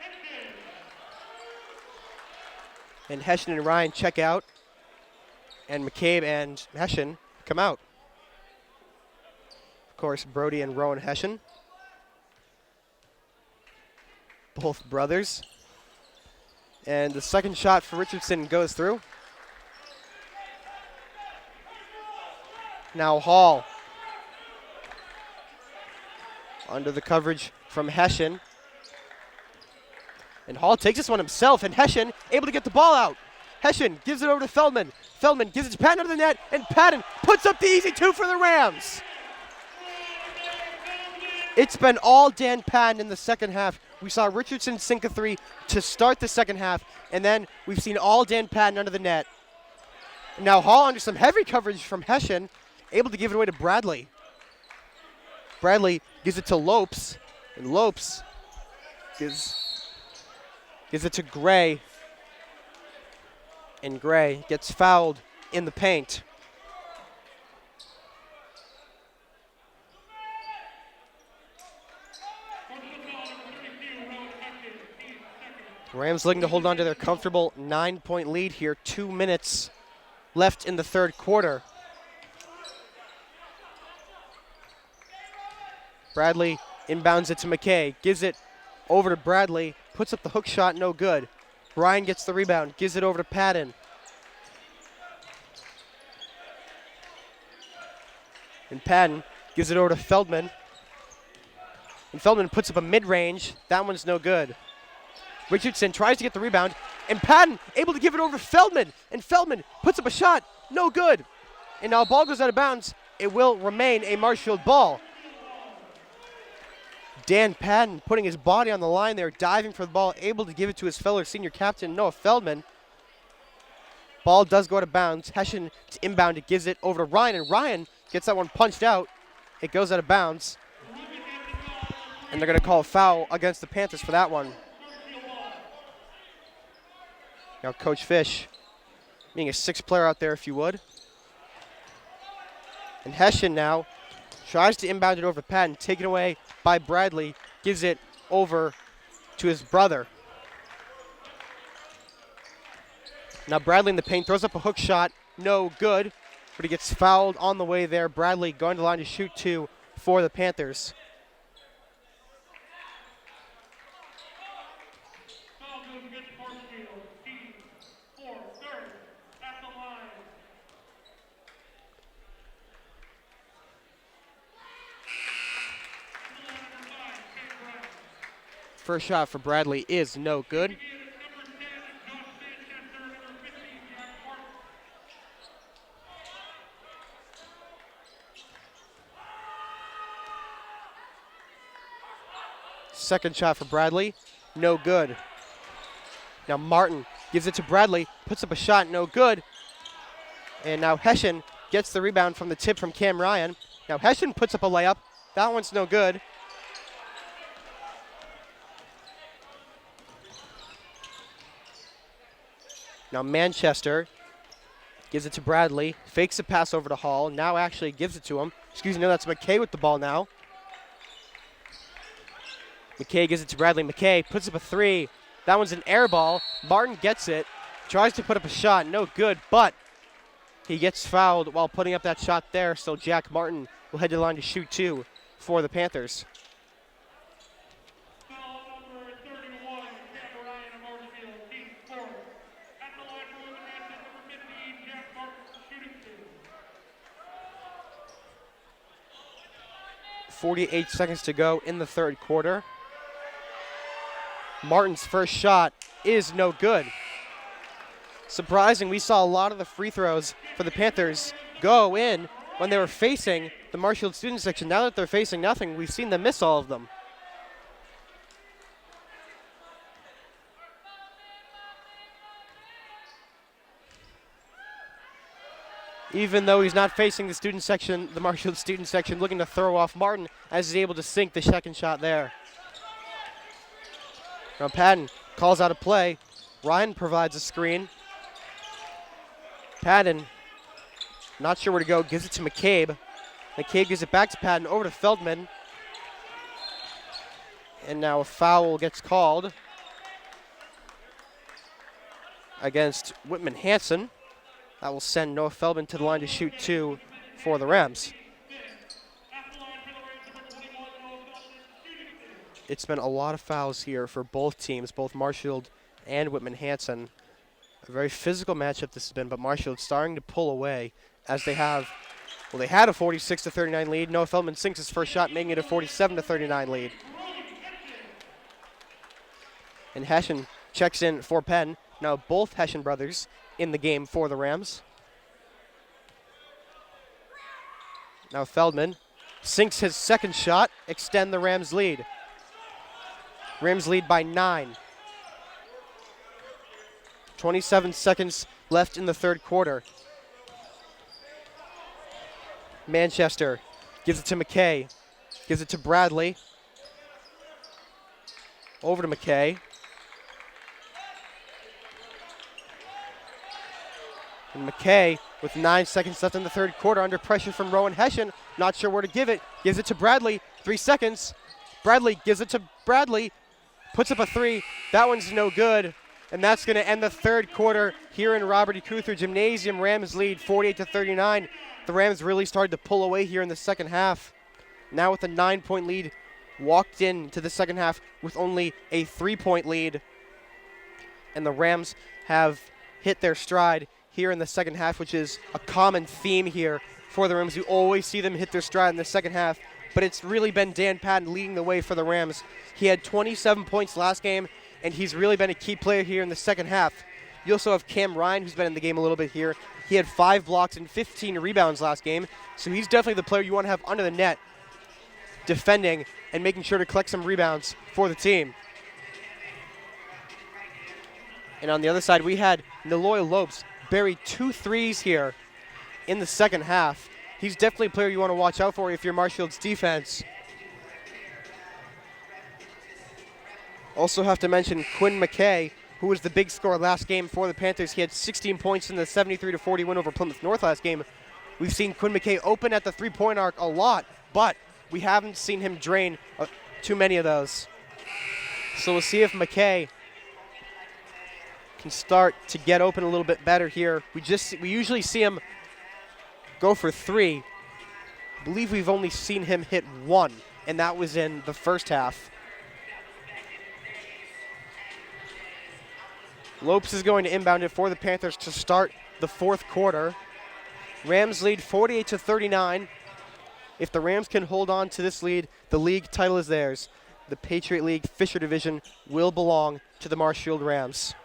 And Hession and Ryan check out. And McCabe and Hession come out. Of course, Brody and Rowan Hession. Both brothers. And the second shot for Richardson goes through. Now Hall. Under the coverage from Hession. And Hall takes this one himself, and Hession able to get the ball out. Hession gives it over to Feldman. Feldman gives it to Patton under the net, and Patton puts up the easy 2 for the Rams. It's been all Dan Patton in the second half. We saw Richardson sink a 3 to start the second half, and then we've seen all Dan Patton under the net. Now Hall under some heavy coverage from Hession, able to give it away to Bradley. Bradley gives it to Lopes, and Lopes gives it to Gray. And Gray gets fouled in the paint. Rams looking to hold on to their comfortable 9-point lead here. 2 minutes left in the third quarter. Bradley inbounds it to McKay, gives it over to Bradley, puts up the hook shot, no good. Ryan gets the rebound, gives it over to Patton. And Patton gives it over to Feldman. And Feldman puts up a mid-range. That one's no good. Richardson tries to get the rebound, and Patton able to give it over to Feldman. And Feldman puts up a shot, no good. And now a ball goes out of bounds. It will remain a Marshfield ball. Dan Patton putting his body on the line there, diving for the ball, able to give it to his fellow senior captain, Noah Feldman. Ball does go out of bounds. Hession to inbound, it gives it over to Ryan, and Ryan gets that one punched out. It goes out of bounds. And they're going to call a foul against the Panthers for that one. Now Coach Fish being a sixth player out there, if you would. And Hession now tries to inbound it over to Patton, taken away by Bradley, gives it over to his brother. Now Bradley in the paint throws up a hook shot, no good, but he gets fouled on the way there. Bradley going to the line to shoot 2 for the Panthers. First shot for Bradley is no good. Second shot for Bradley, no good. Now Martin gives it to Bradley, puts up a shot, no good. And now Hessian gets the rebound from the tip from Cam Ryan. Now Hessian puts up a layup. That one's no good. Now Manchester gives it to Bradley, fakes a pass over to Hall, now actually gives it to him. Excuse me, no, that's McKay with the ball now. McKay gives it to Bradley. McKay puts up a three. That one's an air ball. Martin gets it, tries to put up a shot, no good, but he gets fouled while putting up that shot there, so Jack Martin will head to the line to shoot two for the Panthers. Foul number 31, Cam Ryan of Marshfield, team four. At the line for Whitman Hanson, number 15, Jack Martin, shooting two. 48 seconds to go in the third quarter. Martin's first shot is no good. Surprising, we saw a lot of the free throws for the Panthers go in when they were facing the Marshfield student section. Now that they're facing nothing, we've seen them miss all of them. Even though he's not facing the student section, the Marshfield student section, looking to throw off Martin as he's able to sink the second shot there. Now Patton calls out a play. Ryan provides a screen. Patton, not sure where to go, gives it to McCabe. McCabe gives it back to Patton, over to Feldman. And now a foul gets called against Whitman Hanson. That will send Noah Feldman to the line to shoot two for the Rams. It's been a lot of fouls here for both teams, both Marshfield and Whitman Hanson. A very physical matchup this has been, but Marshfield starting to pull away as they have, well, they had a 46-39 lead. Noah Feldman sinks his first shot, making it a 47-39 lead. And Hessian checks in for Penn. Now both Hessian brothers in the game for the Rams. Now Feldman sinks his second shot, extend the Rams lead. Rams lead by 9. 27 seconds left in the third quarter. Manchester gives it to McKay, gives it to Bradley. Over to McKay. And McKay, with 9 seconds left in the third quarter, under pressure from Rowan Hessian, not sure where to give it, gives it to Bradley, 3 seconds. Bradley gives it to Bradley, puts up a three. That one's no good, and that's going to end the third quarter here in Robert E. Cuther Gymnasium. Rams lead 48-39. The Rams really started to pull away here in the second half. Now with a 9-point lead, walked into the second half with only a 3-point lead. And the Rams have hit their stride here in the second half, which is a common theme here for the Rams. You always see them hit their stride in the second half, but it's really been Dan Patton leading the way for the Rams. He had 27 points last game, and he's really been a key player here in the second half. You also have Cam Ryan, who's been in the game a little bit here. He had 5 blocks and 15 rebounds last game, so he's definitely the player you want to have under the net, defending and making sure to collect some rebounds for the team. And on the other side, we had Niloy Lopes bury 2 threes here in the second half. He's definitely a player you want to watch out for if you're Marshfield's defense. Also have to mention Quinn McKay, who was the big scorer last game for the Panthers. He had 16 points in the 73-40 win over Plymouth North last game. We've seen Quinn McKay open at the three-point arc a lot, but we haven't seen him drain too many of those. So we'll see if McKay can start to get open a little bit better here. We usually see him go for 3. I believe we've only seen him hit 1, and that was in the first half. Lopes is going to inbound it for the Panthers to start the fourth quarter. Rams lead 48-39. If the Rams can hold on to this lead, the league title is theirs. The Patriot League Fisher Division will belong to the Marshfield Rams.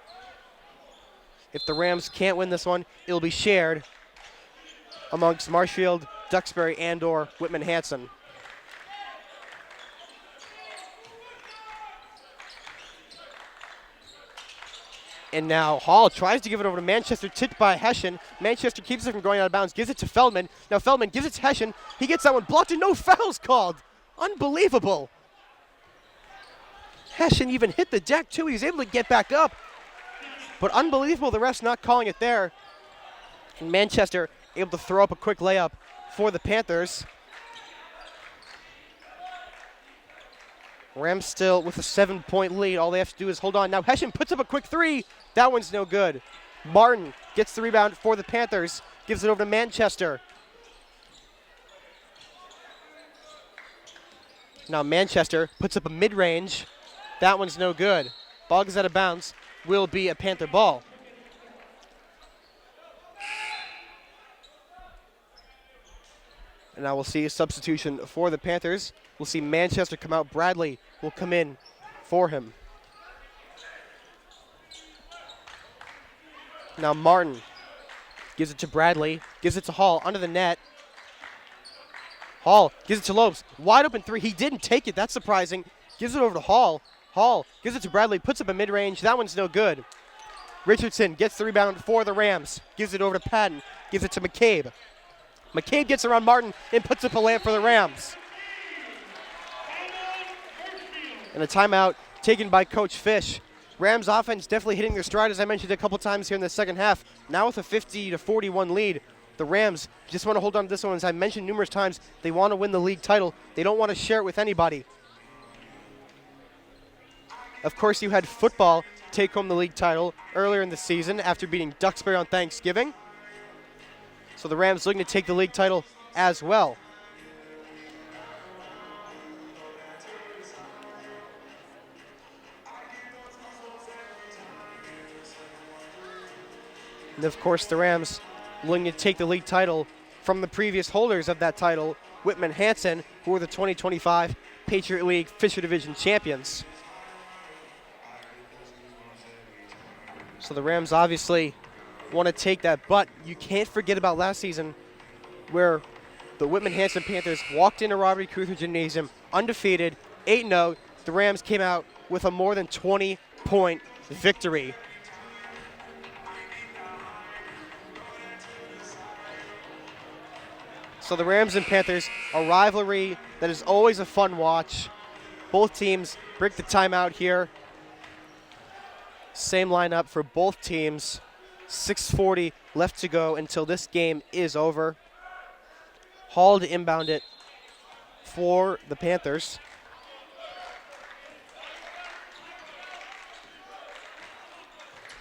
If the Rams can't win this one, it'll be shared amongst Marshfield, Duxbury, and/or Whitman Hanson. And now Hall tries to give it over to Manchester, tipped by Hessian. Manchester keeps it from going out of bounds, gives it to Feldman. Now Feldman gives it to Hessian. He gets that one blocked and no fouls called. Unbelievable. Hessian even hit the deck too. He was able to get back up. But unbelievable, the ref's not calling it there. And Manchester able to throw up a quick layup for the Panthers. Rams still with a 7-point lead. All they have to do is hold on. Now Hessian puts up a quick three. That one's no good. Martin gets the rebound for the Panthers. Gives it over to Manchester. Now Manchester puts up a mid-range. That one's no good. Ball goes out of bounds. Will be a Panther ball. And now we'll see a substitution for the Panthers. We'll see Manchester come out. Bradley will come in for him. Now Martin gives it to Bradley. Gives it to Hall under the net. Hall gives it to Lopes. Wide open three. He didn't take it. That's surprising. Gives it over to Hall. Hall gives it to Bradley. Puts up a mid-range. That one's no good. Richardson gets the rebound for the Rams. Gives it over to Patton. Gives it to McCabe. McCabe gets around Martin and puts up a layup for the Rams. And a timeout taken by Coach Fish. Rams offense definitely hitting their stride, as I mentioned a couple times here in the second half. Now with a 50-41 lead, the Rams just want to hold on to this one. As I mentioned numerous times, they want to win the league title. They don't want to share it with anybody. Of course, you had football take home the league title earlier in the season after beating Duxbury on Thanksgiving. So the Rams looking to take the league title as well. And of course, the Rams looking to take the league title from the previous holders of that title, Whitman Hanson, who were the 2025 Patriot League Fisher Division champions. So the Rams obviously want to take that, but you can't forget about last season where the Whitman Hanson Panthers walked into Robert E. Cuther Gymnasium undefeated, 8-0. The Rams came out with a more than 20-point victory. So the Rams and Panthers, a rivalry that is always a fun watch. Both teams break the timeout here. Same lineup for both teams. 6:40 left to go until this game is over. Hall to inbound it for the Panthers.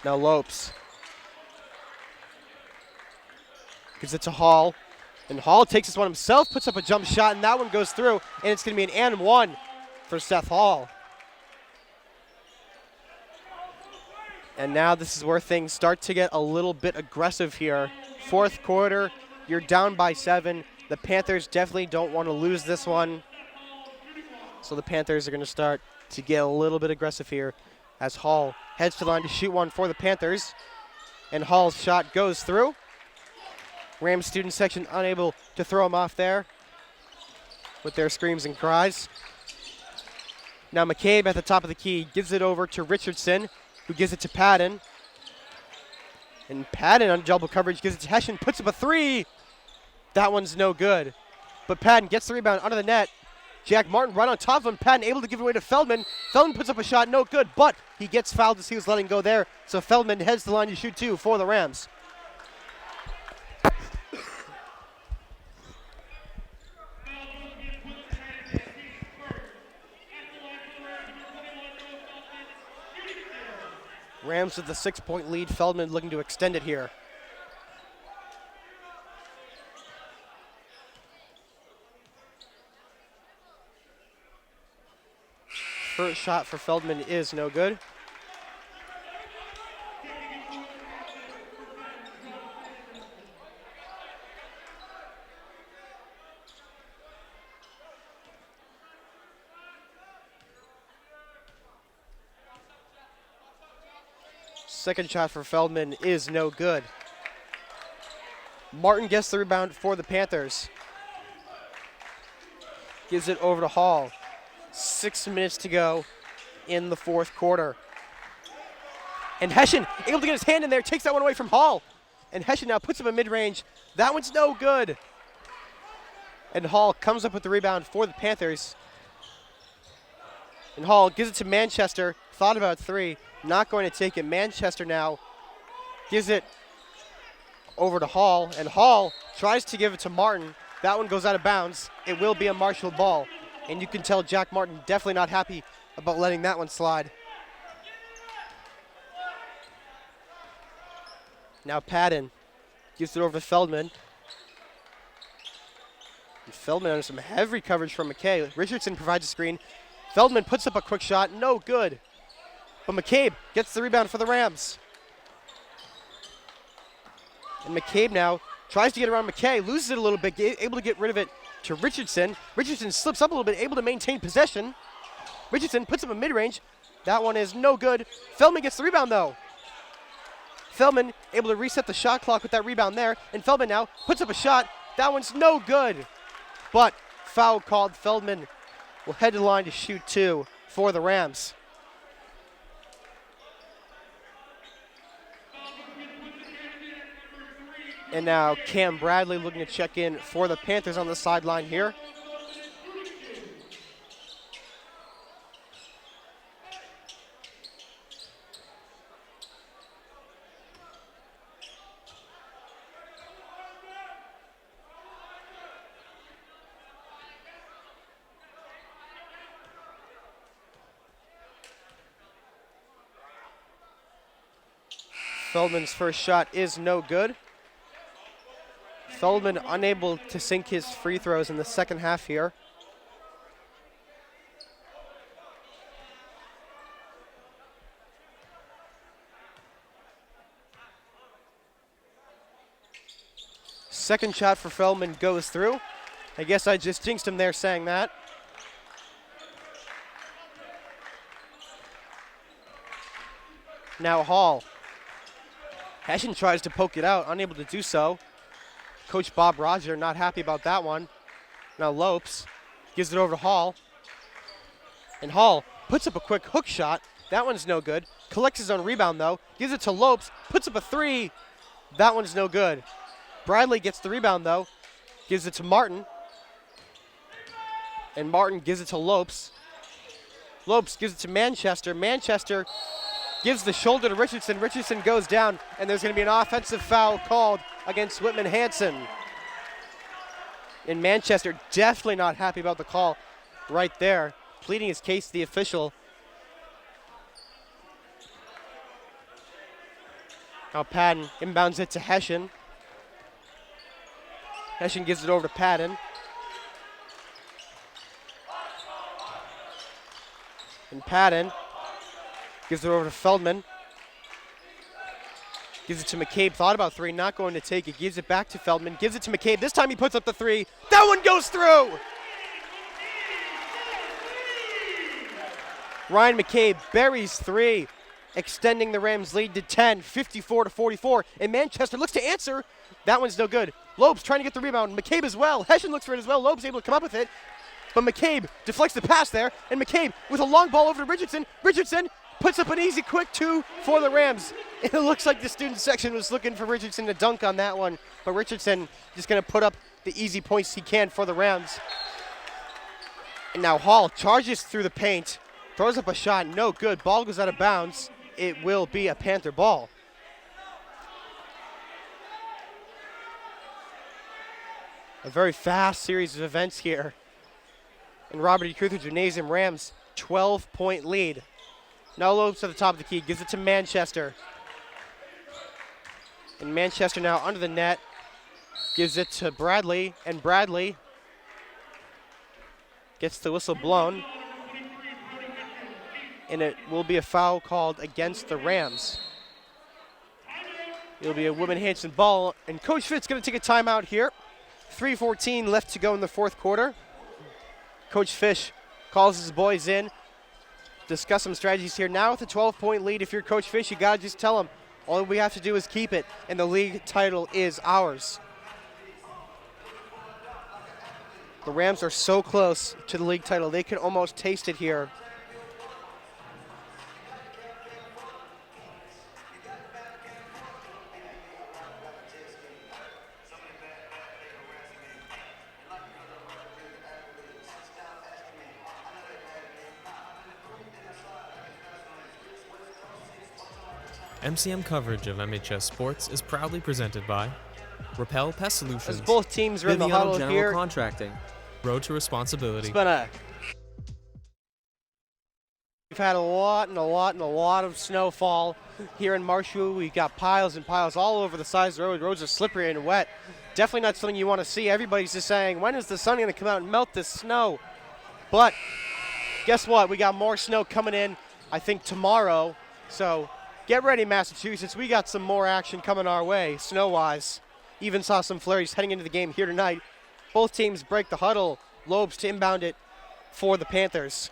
Now Lopes gives it to Hall. And Hall takes this one himself, puts up a jump shot, and that one goes through. And it's going to be an and one for Seth Hall. And now this is where things start to get a little bit aggressive here. Fourth quarter, you're down by 7. The Panthers definitely don't want to lose this one. So the Panthers are going to start to get a little bit aggressive here as Hall heads to the line to shoot one for the Panthers. And Hall's shot goes through. Rams student section unable to throw him off there with their screams and cries. Now McCabe at the top of the key gives it over to Richardson, who gives it to Patton. And Patton on double coverage gives it to Hessian, puts up a three. That one's no good. But Patton gets the rebound under the net. Jack Martin right on top of him. Patton able to give it away to Feldman. Feldman puts up a shot, no good, but he gets fouled as he was letting go there. So Feldman heads to the line to shoot two for the Rams. Rams with the 6-point lead. Feldman looking to extend it here. First shot for Feldman is no good. Second shot for Feldman is no good. Martin gets the rebound for the Panthers. Gives it over to Hall. 6 minutes to go in the fourth quarter. And Hessian able to get his hand in there, takes that one away from Hall. And Hessian now puts up a mid-range. That one's no good. And Hall comes up with the rebound for the Panthers. And Hall gives it to Manchester. Thought about three. Not going to take it. Manchester now gives it over to Hall. And Hall tries to give it to Martin. That one goes out of bounds. It will be a Marshfield ball. And you can tell Jack Martin definitely not happy about letting that one slide. Now Padden gives it over to Feldman. And Feldman under some heavy coverage from McKay. Richardson provides a screen. Feldman puts up a quick shot, no good. But McCabe gets the rebound for the Rams. And McCabe now tries to get around McKay, loses it a little bit, able to get rid of it to Richardson. Richardson slips up a little bit, able to maintain possession. Richardson puts up a mid-range. That one is no good. Feldman gets the rebound though. Feldman able to reset the shot clock with that rebound there. And Feldman now puts up a shot. That one's no good. But foul called. Feldman will head to the line to shoot two for the Rams. And now Cam Bradley looking to check in for the Panthers on the sideline here. Feldman's first shot is no good. Feldman unable to sink his free throws in the second half here. Second shot for Feldman goes through. I guess I just jinxed him there saying that. Now Hall. Hessian tries to poke it out, unable to do so. Coach Bob Roger not happy about that one. Now Lopes gives it over to Hall. And Hall puts up a quick hook shot. That one's no good. Collects his own rebound though. Gives it to Lopes. Puts up a three. That one's no good. Bradley gets the rebound though. Gives it to Martin. And Martin gives it to Lopes. Lopes gives it to Manchester. Manchester gives the shoulder to Richardson. Richardson goes down, and there's going to be an offensive foul called against Whitman Hanson. And Manchester definitely not happy about the call right there, pleading his case to the official. Now Padden inbounds it to Hessian. Hessian gives it over to Padden. And Padden gives it over to Feldman. Gives it to McCabe. Thought about three, not going to take it. Gives it back to Feldman. Gives it to McCabe. This time he puts up the three. That one goes through! Ryan McCabe buries three, extending the Rams' lead to 10, 54-44. And Manchester looks to answer. That one's no good. Lopes trying to get the rebound. McCabe as well. Hessian looks for it as well. Lopes able to come up with it. But McCabe deflects the pass there. And McCabe with a long ball over to Richardson. Richardson puts up an easy quick two for the Rams. It looks like the student section was looking for Richardson to dunk on that one. But Richardson just going to put up the easy points he can for the Rams. And now Hall charges through the paint. Throws up a shot. No good. Ball goes out of bounds. It will be a Panther ball. A very fast series of events here. And Robert E. Cruther Gymnasium Rams 12-point lead. Now Lopes at the top of the key, gives it to Manchester. And Manchester now under the net, gives it to Bradley, and Bradley gets the whistle blown. And it will be a foul called against the Rams. It'll be a Whitman Hanson ball, and Coach Fitt's going to take a timeout here. 3:14 left to go in the fourth quarter. Coach Fish calls his boys in, discuss some strategies here. Now with a 12-point lead, if you're Coach Fish, you got to just tell them all we have to do is keep it, and the league title is ours. The Rams are so close to the league title. They can almost taste it here. MCM coverage of MHS Sports is proudly presented by Repel Pest Solutions, As both teams are in the Biviano huddle General here, Contracting. Road to Responsibility. We've had a lot of snowfall here in Marshfield. We've got piles and piles all over the sides of the road. Roads are slippery and wet. Definitely not something you want to see. Everybody's just saying, when is the sun going to come out and melt this snow? But guess what? We got more snow coming in, I think, tomorrow. So get ready, Massachusetts. We got some more action coming our way, snow-wise. Even saw some flurries heading into the game here tonight. Both teams break the huddle. Lopes to inbound it for the Panthers.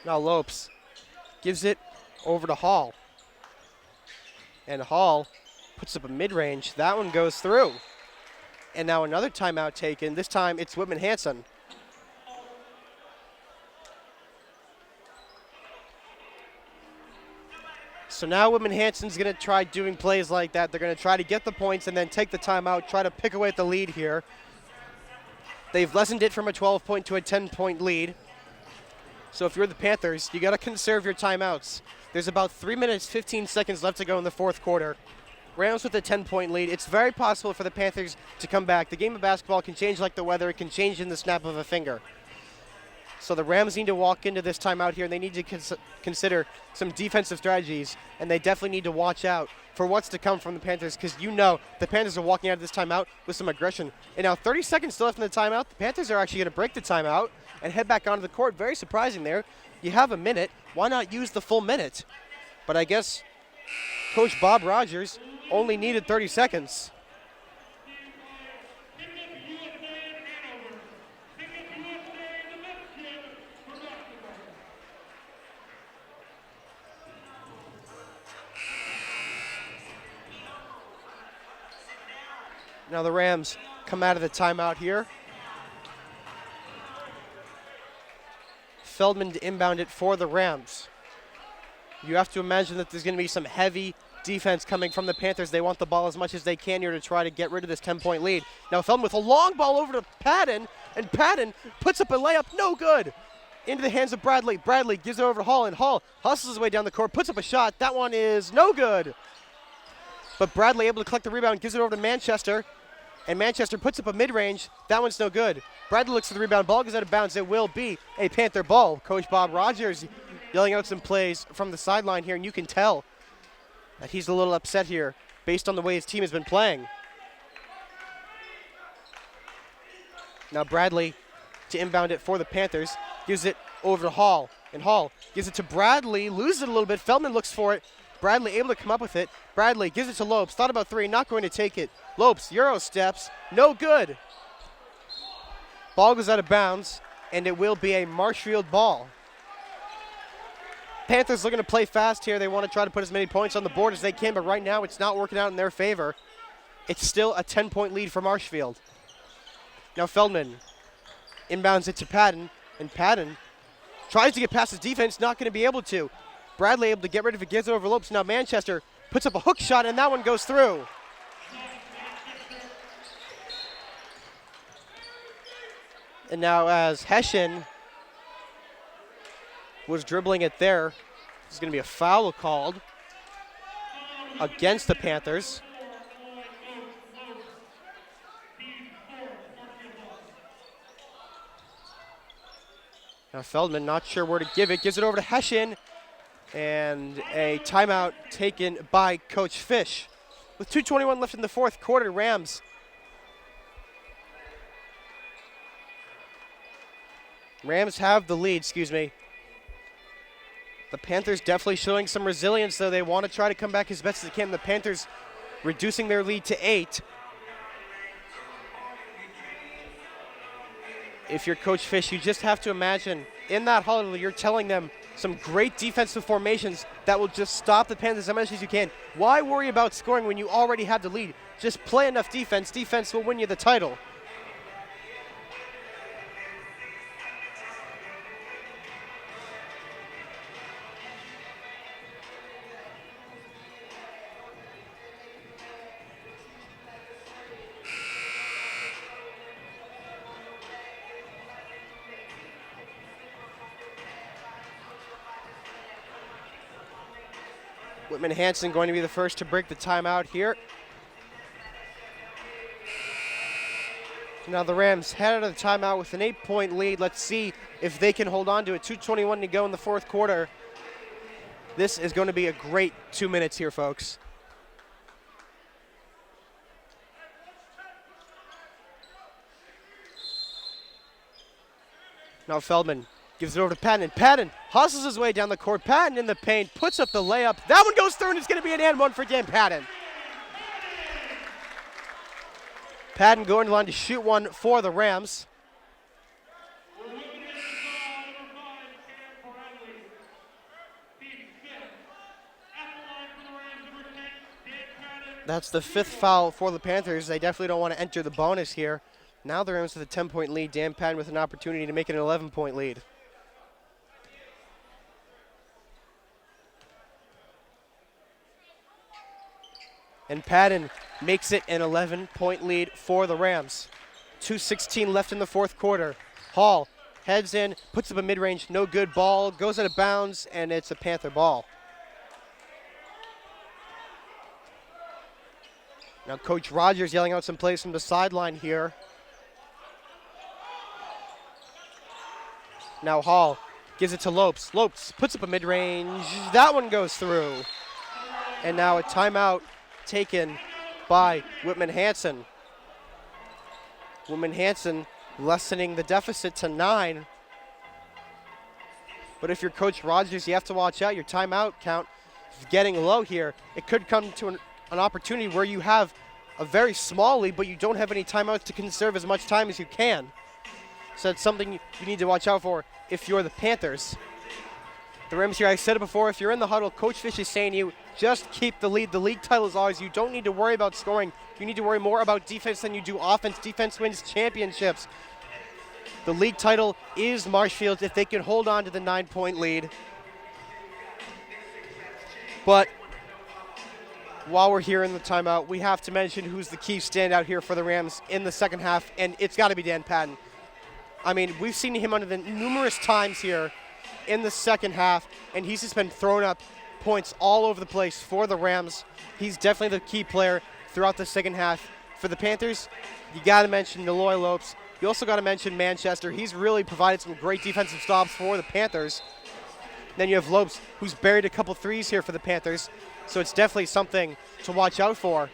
Now Lopes gives it over to Hall. And Hall puts up a mid-range. That one goes through. And now another timeout taken. This time it's Whitman Hanson. So now Whitman Hanson's going to try doing plays like that. They're going to try to get the points and then take the timeout, try to pick away at the lead here. They've lessened it from a 12-point to a 10-point lead. So if you're the Panthers, you got to conserve your timeouts. There's about 3 minutes, 15 seconds left to go in the fourth quarter. Rams with a 10-point lead. It's very possible for the Panthers to come back. The game of basketball can change like the weather. It can change in the snap of a finger. So the Rams need to walk into this timeout here, and they need to consider some defensive strategies, and they definitely need to watch out for what's to come from the Panthers, because you know the Panthers are walking out of this timeout with some aggression. And now 30 seconds still left in the timeout. The Panthers are actually going to break the timeout and head back onto the court. Very surprising there. You have a minute. Why not use the full minute? But I guess Coach Bob Rogers only needed 30 seconds. Now the Rams come out of the timeout here. Feldman to inbound it for the Rams. You have to imagine that there's going to be some heavy defense coming from the Panthers. They want the ball as much as they can here to try to get rid of this 10-point lead. Now Feldman with a long ball over to Patton, and Patton puts up a layup, no good. Into the hands of Bradley. Bradley gives it over to Hall, and Hall hustles his way down the court, puts up a shot. That one is no good. But Bradley able to collect the rebound, gives it over to Manchester. And Manchester puts up a mid-range. That one's no good. Bradley looks for the rebound. Ball goes out of bounds. It will be a Panther ball. Coach Bob Rogers yelling out some plays from the sideline here, and you can tell that he's a little upset here based on the way his team has been playing. Now Bradley to inbound it for the Panthers. Gives it over to Hall. And Hall gives it to Bradley. Loses it a little bit. Feldman looks for it. Bradley able to come up with it. Bradley gives it to Lopes. Thought about three. Not going to take it. Lopes, Euro steps. No good. Ball goes out of bounds, and it will be a Marshfield ball. Panthers looking to play fast here. They want to try to put as many points on the board as they can, but right now it's not working out in their favor. It's still a 10-point lead for Marshfield. Now Feldman inbounds it to Patton, and Patton tries to get past his defense, not going to be able to. Bradley able to get rid of it, gives it over Lopes. Now Manchester puts up a hook shot, and that one goes through. And now as Hessian was dribbling it there, there's going to be a foul called against the Panthers. Now Feldman not sure where to give it, gives it over to Hessian, and a timeout taken by Coach Fish. With 2:21 left in the fourth quarter, Rams have the lead, The Panthers definitely showing some resilience, though. They want to try to come back as best as they can. The Panthers reducing their lead to 8. If you're Coach Fish, you just have to imagine in that huddle, you're telling them some great defensive formations that will just stop the Panthers as much as you can. Why worry about scoring when you already have the lead? Just play enough defense. Defense will win you the title. Whitman Hanson going to be the first to break the timeout here. Now the Rams head out of the timeout with an 8-point lead. Let's see if they can hold on to it. 2:21 to go in the fourth quarter. This is going to be a great 2 minutes here, folks. Now Feldman gives it over to Patton. Patton hustles his way down the court. Patton in the paint, puts up the layup. That one goes through, and it's going to be an and one for Dan Patton. Patton going to the line to shoot one for the Rams. That's the 5th foul for the Panthers. They definitely don't want to enter the bonus here. Now the Rams with a 10-point lead. Dan Patton with an opportunity to make it an 11-point lead. And Patton makes it an 11-point lead for the Rams. 2:16 left in the fourth quarter. Hall heads in, puts up a mid-range, no good ball, goes out of bounds, and it's a Panther ball. Now Coach Rogers yelling out some plays from the sideline here. Now Hall gives it to Lopes. Lopes puts up a mid-range. That one goes through. And now a timeout taken by Whitman Hanson. Whitman Hanson lessening the deficit to 9. But if you're Coach Rogers, you have to watch out. Your timeout count is getting low here. It could come to an opportunity where you have a very small lead, but you don't have any timeouts to conserve as much time as you can. So that's something you need to watch out for if you're the Panthers. The Rams here, I said it before, if you're in the huddle, Coach Fish is saying to you, just keep the lead. The league title is ours. You don't need to worry about scoring. You need to worry more about defense than you do offense. Defense wins championships. The league title is Marshfield if they can hold on to the 9-point lead. But while we're here in the timeout, we have to mention who's the key standout here for the Rams in the second half, and it's got to be Dan Patton. I mean, we've seen him under the numerous times here in the second half, and he's just been throwing up points all over the place for the Rams. He's definitely the key player throughout the second half. For the Panthers, you got to mention Neloy Lopes. You also got to mention Manchester. He's really provided some great defensive stops for the Panthers. Then you have Lopes, who's buried a couple threes here for the Panthers, so it's definitely something to watch out for.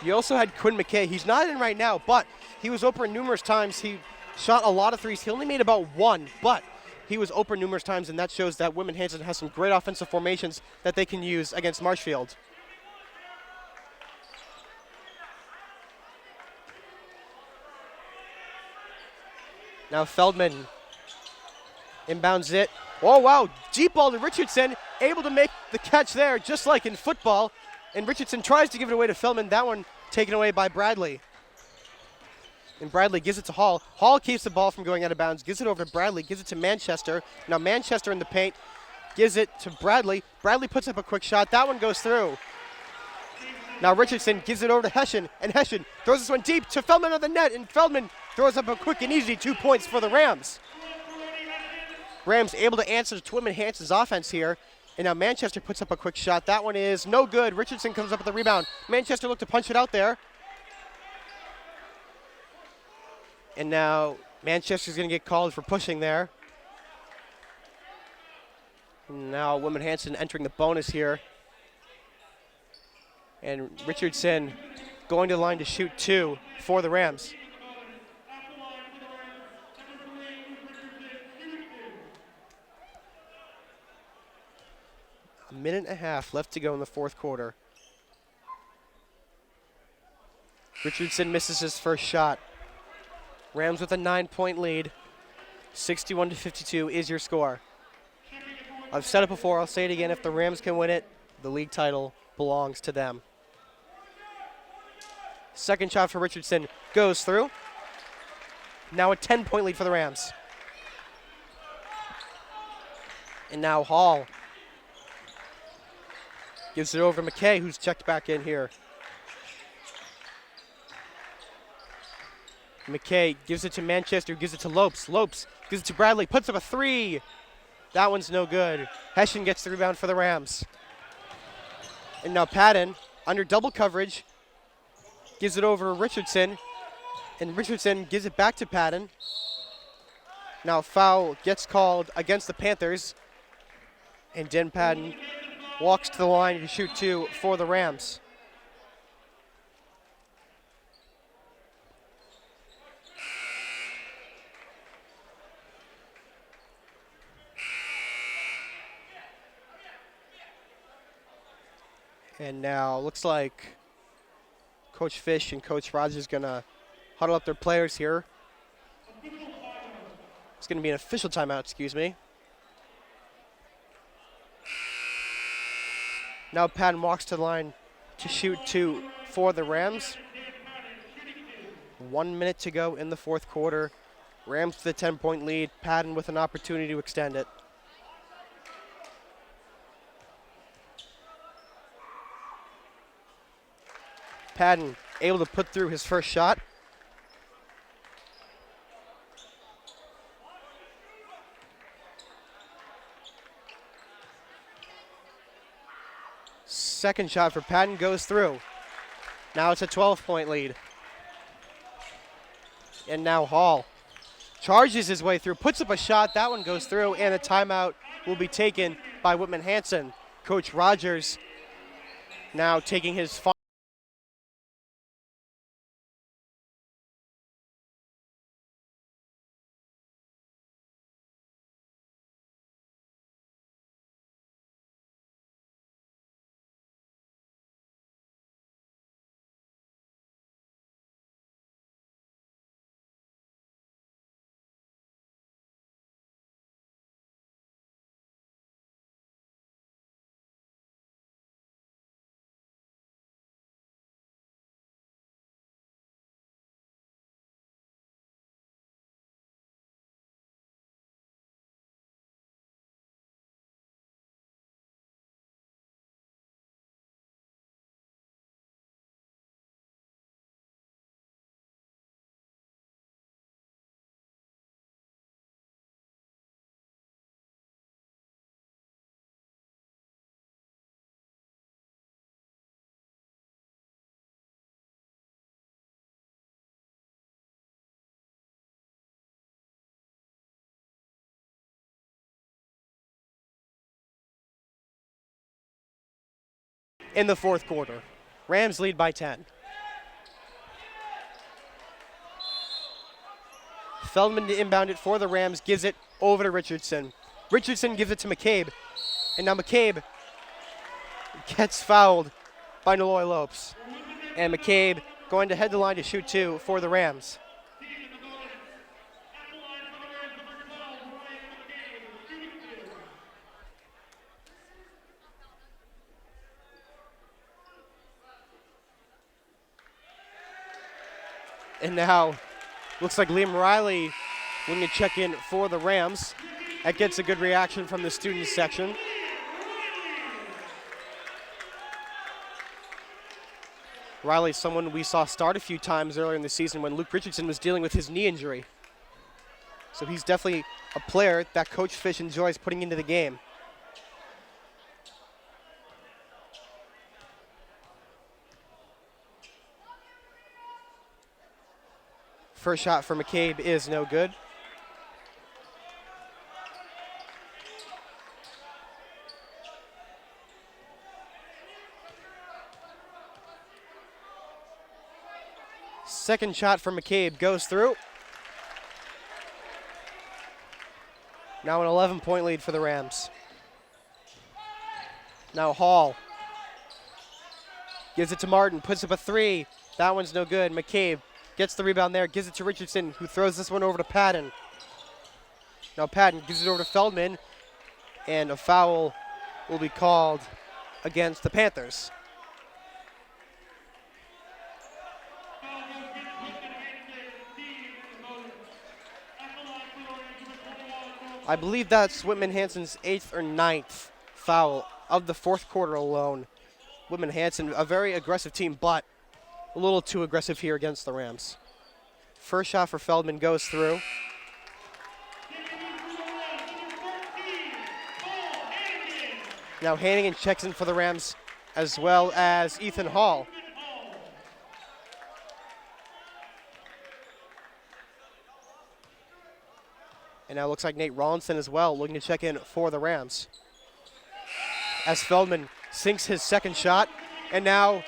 You also had Quinn McKay. He's not in right now, but he was open numerous times. He shot a lot of threes. He only made about one, but he was open numerous times, and that shows that Whitman Hanson has some great offensive formations that they can use against Marshfield. Now Feldman inbounds it. Oh, wow, deep ball to Richardson, able to make the catch there, just like in football. And Richardson tries to give it away to Feldman. That one taken away by Bradley. And Bradley gives it to Hall. Hall keeps the ball from going out of bounds, gives it over to Bradley, gives it to Manchester. Now Manchester in the paint, gives it to Bradley. Bradley puts up a quick shot. That one goes through. Now Richardson gives it over to Hessian, and Hessian throws this one deep to Feldman on the net, and Feldman throws up a quick and easy 2 points for the Rams. Rams able to answer to Whitman Hanson's offense here, and now Manchester puts up a quick shot. That one is no good. Richardson comes up with the rebound. Manchester looked to punch it out there. And now Manchester's going to get called for pushing there. And now Whitman Hanson entering the bonus here. And Richardson going to the line to shoot 2 for the Rams. A minute and a half left to go in the fourth quarter. Richardson misses his first shot. Rams with a 9-point lead. 61-52 is your score. I've said it before, I'll say it again. If the Rams can win it, the league title belongs to them. Second shot for Richardson goes through. Now a 10-point lead for the Rams. And now Hall gives it over to McKay, who's checked back in here. McKay gives it to Manchester, gives it to Lopes. Lopes gives it to Bradley, puts up a 3. That one's no good. Hessian gets the rebound for the Rams. And now Patton, under double coverage, gives it over to Richardson. And Richardson gives it back to Patton. Now a foul gets called against the Panthers. And Den Patton walks to the line to shoot 2 for the Rams. And now looks like Coach Fish and Coach Rogers gonna huddle up their players here. It's gonna be an official timeout, excuse me. Now Patton walks to the line to shoot 2 for the Rams. 1 minute to go in the fourth quarter. Rams with a 10-point lead. Patton with an opportunity to extend it. Patton able to put through his first shot. Second shot for Patton goes through. Now it's a 12-point lead. And now Hall charges his way through, puts up a shot. That one goes through, and a timeout will be taken by Whitman Hanson. Coach Rogers now taking his final. In the fourth quarter. Rams lead by 10. Feldman to inbound it for the Rams, gives it over to Richardson. Richardson gives it to McCabe. And now McCabe gets fouled by Naloy Lopes. And McCabe going to head the line to shoot 2 for the Rams. And now, looks like Liam Riley going to check in for the Rams. That gets a good reaction from the students section. Riley's someone we saw start a few times earlier in the season when Luke Richardson was dealing with his knee injury. So he's definitely a player that Coach Fish enjoys putting into the game. First shot for McCabe is no good. Second shot for McCabe goes through. Now an 11-point lead for the Rams. Now Hall gives it to Martin, puts up a 3. That one's no good. McCabe gets the rebound there, gives it to Richardson, who throws this one over to Patton. Now Patton gives it over to Feldman, and a foul will be called against the Panthers. I believe that's Whitman Hanson's 8th or 9th foul of the fourth quarter alone. Whitman Hanson, a very aggressive team, but a little too aggressive here against the Rams. First shot for Feldman goes through. Now Hannigan checks in for the Rams, as well as Ethan Hall. And now it looks like Nate Rollinson as well, looking to check in for the Rams. As Feldman sinks his second shot, and now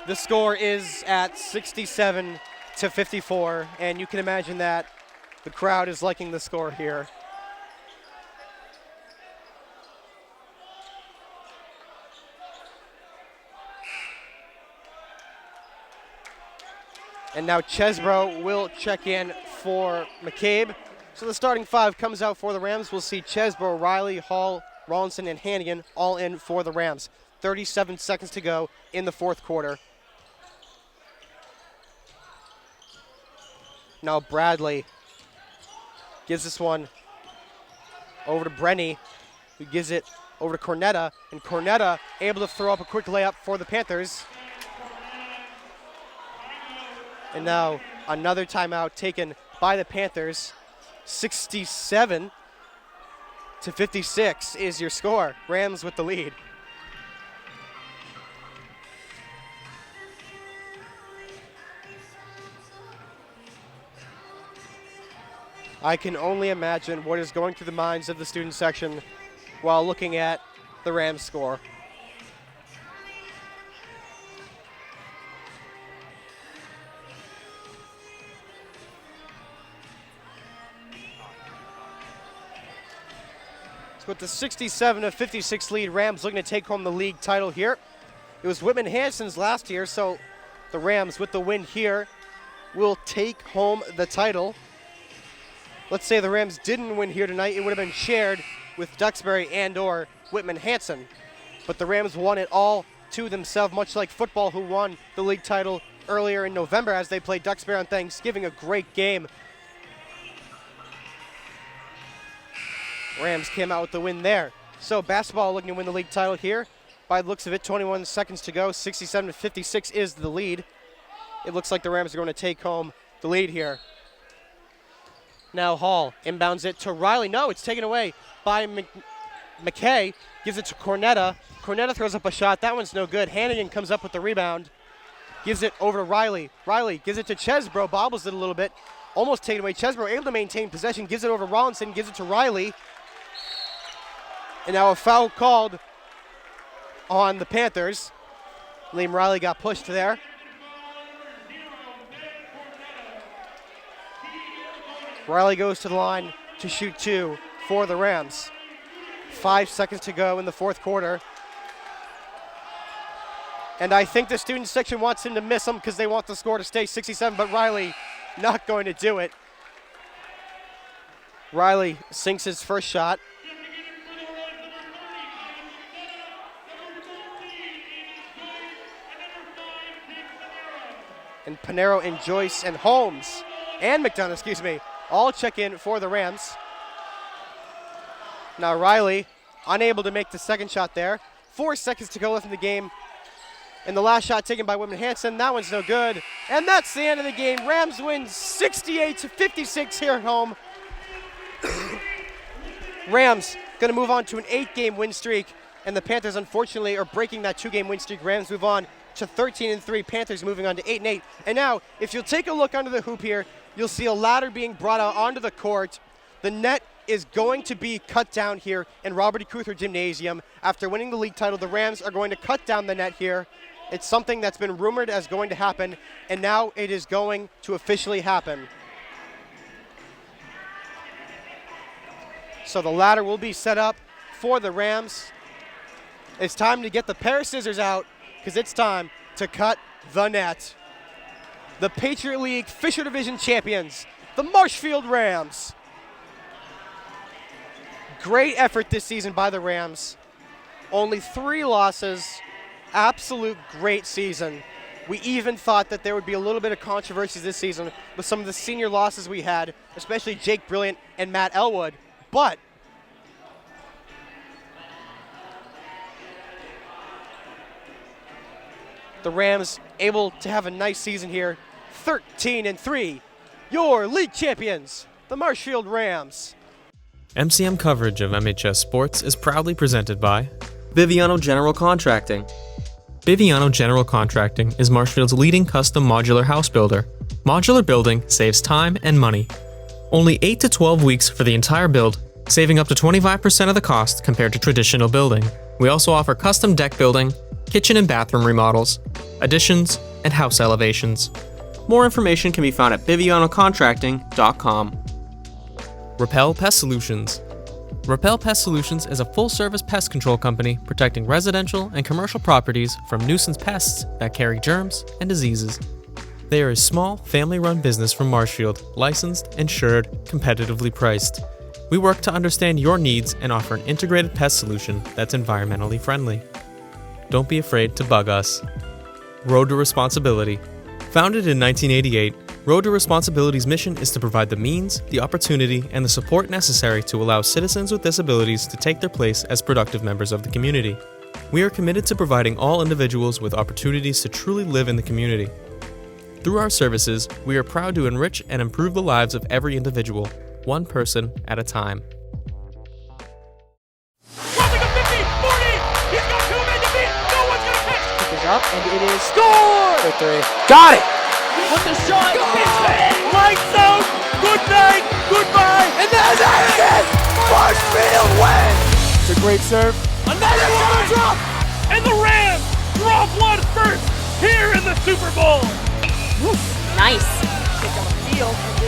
the score is at 67-54, and you can imagine that the crowd is liking the score here. And now Chesbro will check in for McCabe. So the starting five comes out for the Rams. We'll see Chesbro, Riley, Hall, Rollinson, and Hannigan all in for the Rams. 37 seconds to go in the fourth quarter. Now Bradley gives this one over to Brenny, who gives it over to Cornetta, and Cornetta able to throw up a quick layup for the Panthers. And now another timeout taken by the Panthers. 67-56 is your score. Rams with the lead. I can only imagine what is going through the minds of the student section while looking at the Rams score. So with the 67-56 lead, Rams looking to take home the league title here. It was Whitman Hanson's last year, so the Rams with the win here will take home the title. Let's say the Rams didn't win here tonight, it would have been shared with Duxbury and or Whitman Hanson. But the Rams won it all to themselves, much like football, who won the league title earlier in November as they played Duxbury on Thanksgiving. A great game. Rams came out with the win there. So basketball looking to win the league title here. By the looks of it, 21 seconds to go. 67-56 is the lead. It looks like the Rams are going to take home the lead here. Now Hall inbounds it to Riley. No, it's taken away by McKay. Gives it to Cornetta. Cornetta throws up a shot. That one's no good. Hannigan comes up with the rebound. Gives it over to Riley. Riley gives it to Chesbro. Bobbles it a little bit. Almost taken away. Chesbro able to maintain possession. Gives it over to Rollinson. Gives it to Riley. And now a foul called on the Panthers. Liam Riley got pushed there. Riley goes to the line to shoot two for the Rams. 5 seconds to go in the fourth quarter. And I think the student section wants him to miss them because they want the score to stay 67, but Riley not going to do it. Riley sinks his first shot. And Panero and Joyce and Holmes and McDonough, all check in for the Rams. Now Riley unable to make the second shot there. 4 seconds to go left in the game. And the last shot taken by Whitman Hanson. That one's no good. And that's the end of the game. Rams win 68-56 here at home. Rams going to move on to an 8-game win streak. And the Panthers, unfortunately, are breaking that 2-game win streak. Rams move on to 13-3. Panthers moving on to 8-8. And now, if you'll take a look under the hoop here, you'll see a ladder being brought out onto the court. The net is going to be cut down here in Robert E. Cuther Gymnasium. After winning the league title, the Rams are going to cut down the net here. It's something that's been rumored as going to happen, and now it is going to officially happen. So the ladder will be set up for the Rams. It's time to get the pair of scissors out because it's time to cut the net. The Patriot League Fisher Division champions, the Marshfield Rams. Great effort this season by the Rams. Only 3 losses. Absolute great season. We even thought that there would be a little bit of controversy this season with some of the senior losses we had, especially Jake Brilliant and Matt Elwood. But the Rams able to have a nice season here. 13-3. Your league champions, the Marshfield Rams. MCM coverage of MHS sports is proudly presented by Biviano General Contracting. Biviano General Contracting is Marshfield's leading custom modular house builder. Modular building saves time and money. Only 8 to 12 weeks for the entire build, saving up to 25% of the cost compared to traditional building. We also offer custom deck building, kitchen and bathroom remodels, additions, and house elevations. More information can be found at bivianocontracting.com. Repel Pest Solutions. Repel Pest Solutions is a full-service pest control company protecting residential and commercial properties from nuisance pests that carry germs and diseases. They are a small, family-run business from Marshfield, licensed, insured, competitively priced. We work to understand your needs and offer an integrated pest solution that's environmentally friendly. Don't be afraid to bug us. Road to Responsibility. Founded in 1988, Road to Responsibility's mission is to provide the means, the opportunity, and the support necessary to allow citizens with disabilities to take their place as productive members of the community. We are committed to providing all individuals with opportunities to truly live in the community. Through our services, we are proud to enrich and improve the lives of every individual, one person at a time. Crossing the 50, 40. He's got two men to beat. No one's going to catch. Kick is up, and it is scored. For three. Got it! With the shot, it's in. Lights out. Good night. Goodbye. And that's it! Marshfield wins! It's a great serve. Another one drop! And the Rams drop one first here in the Super Bowl. Nice. Kick on the field, and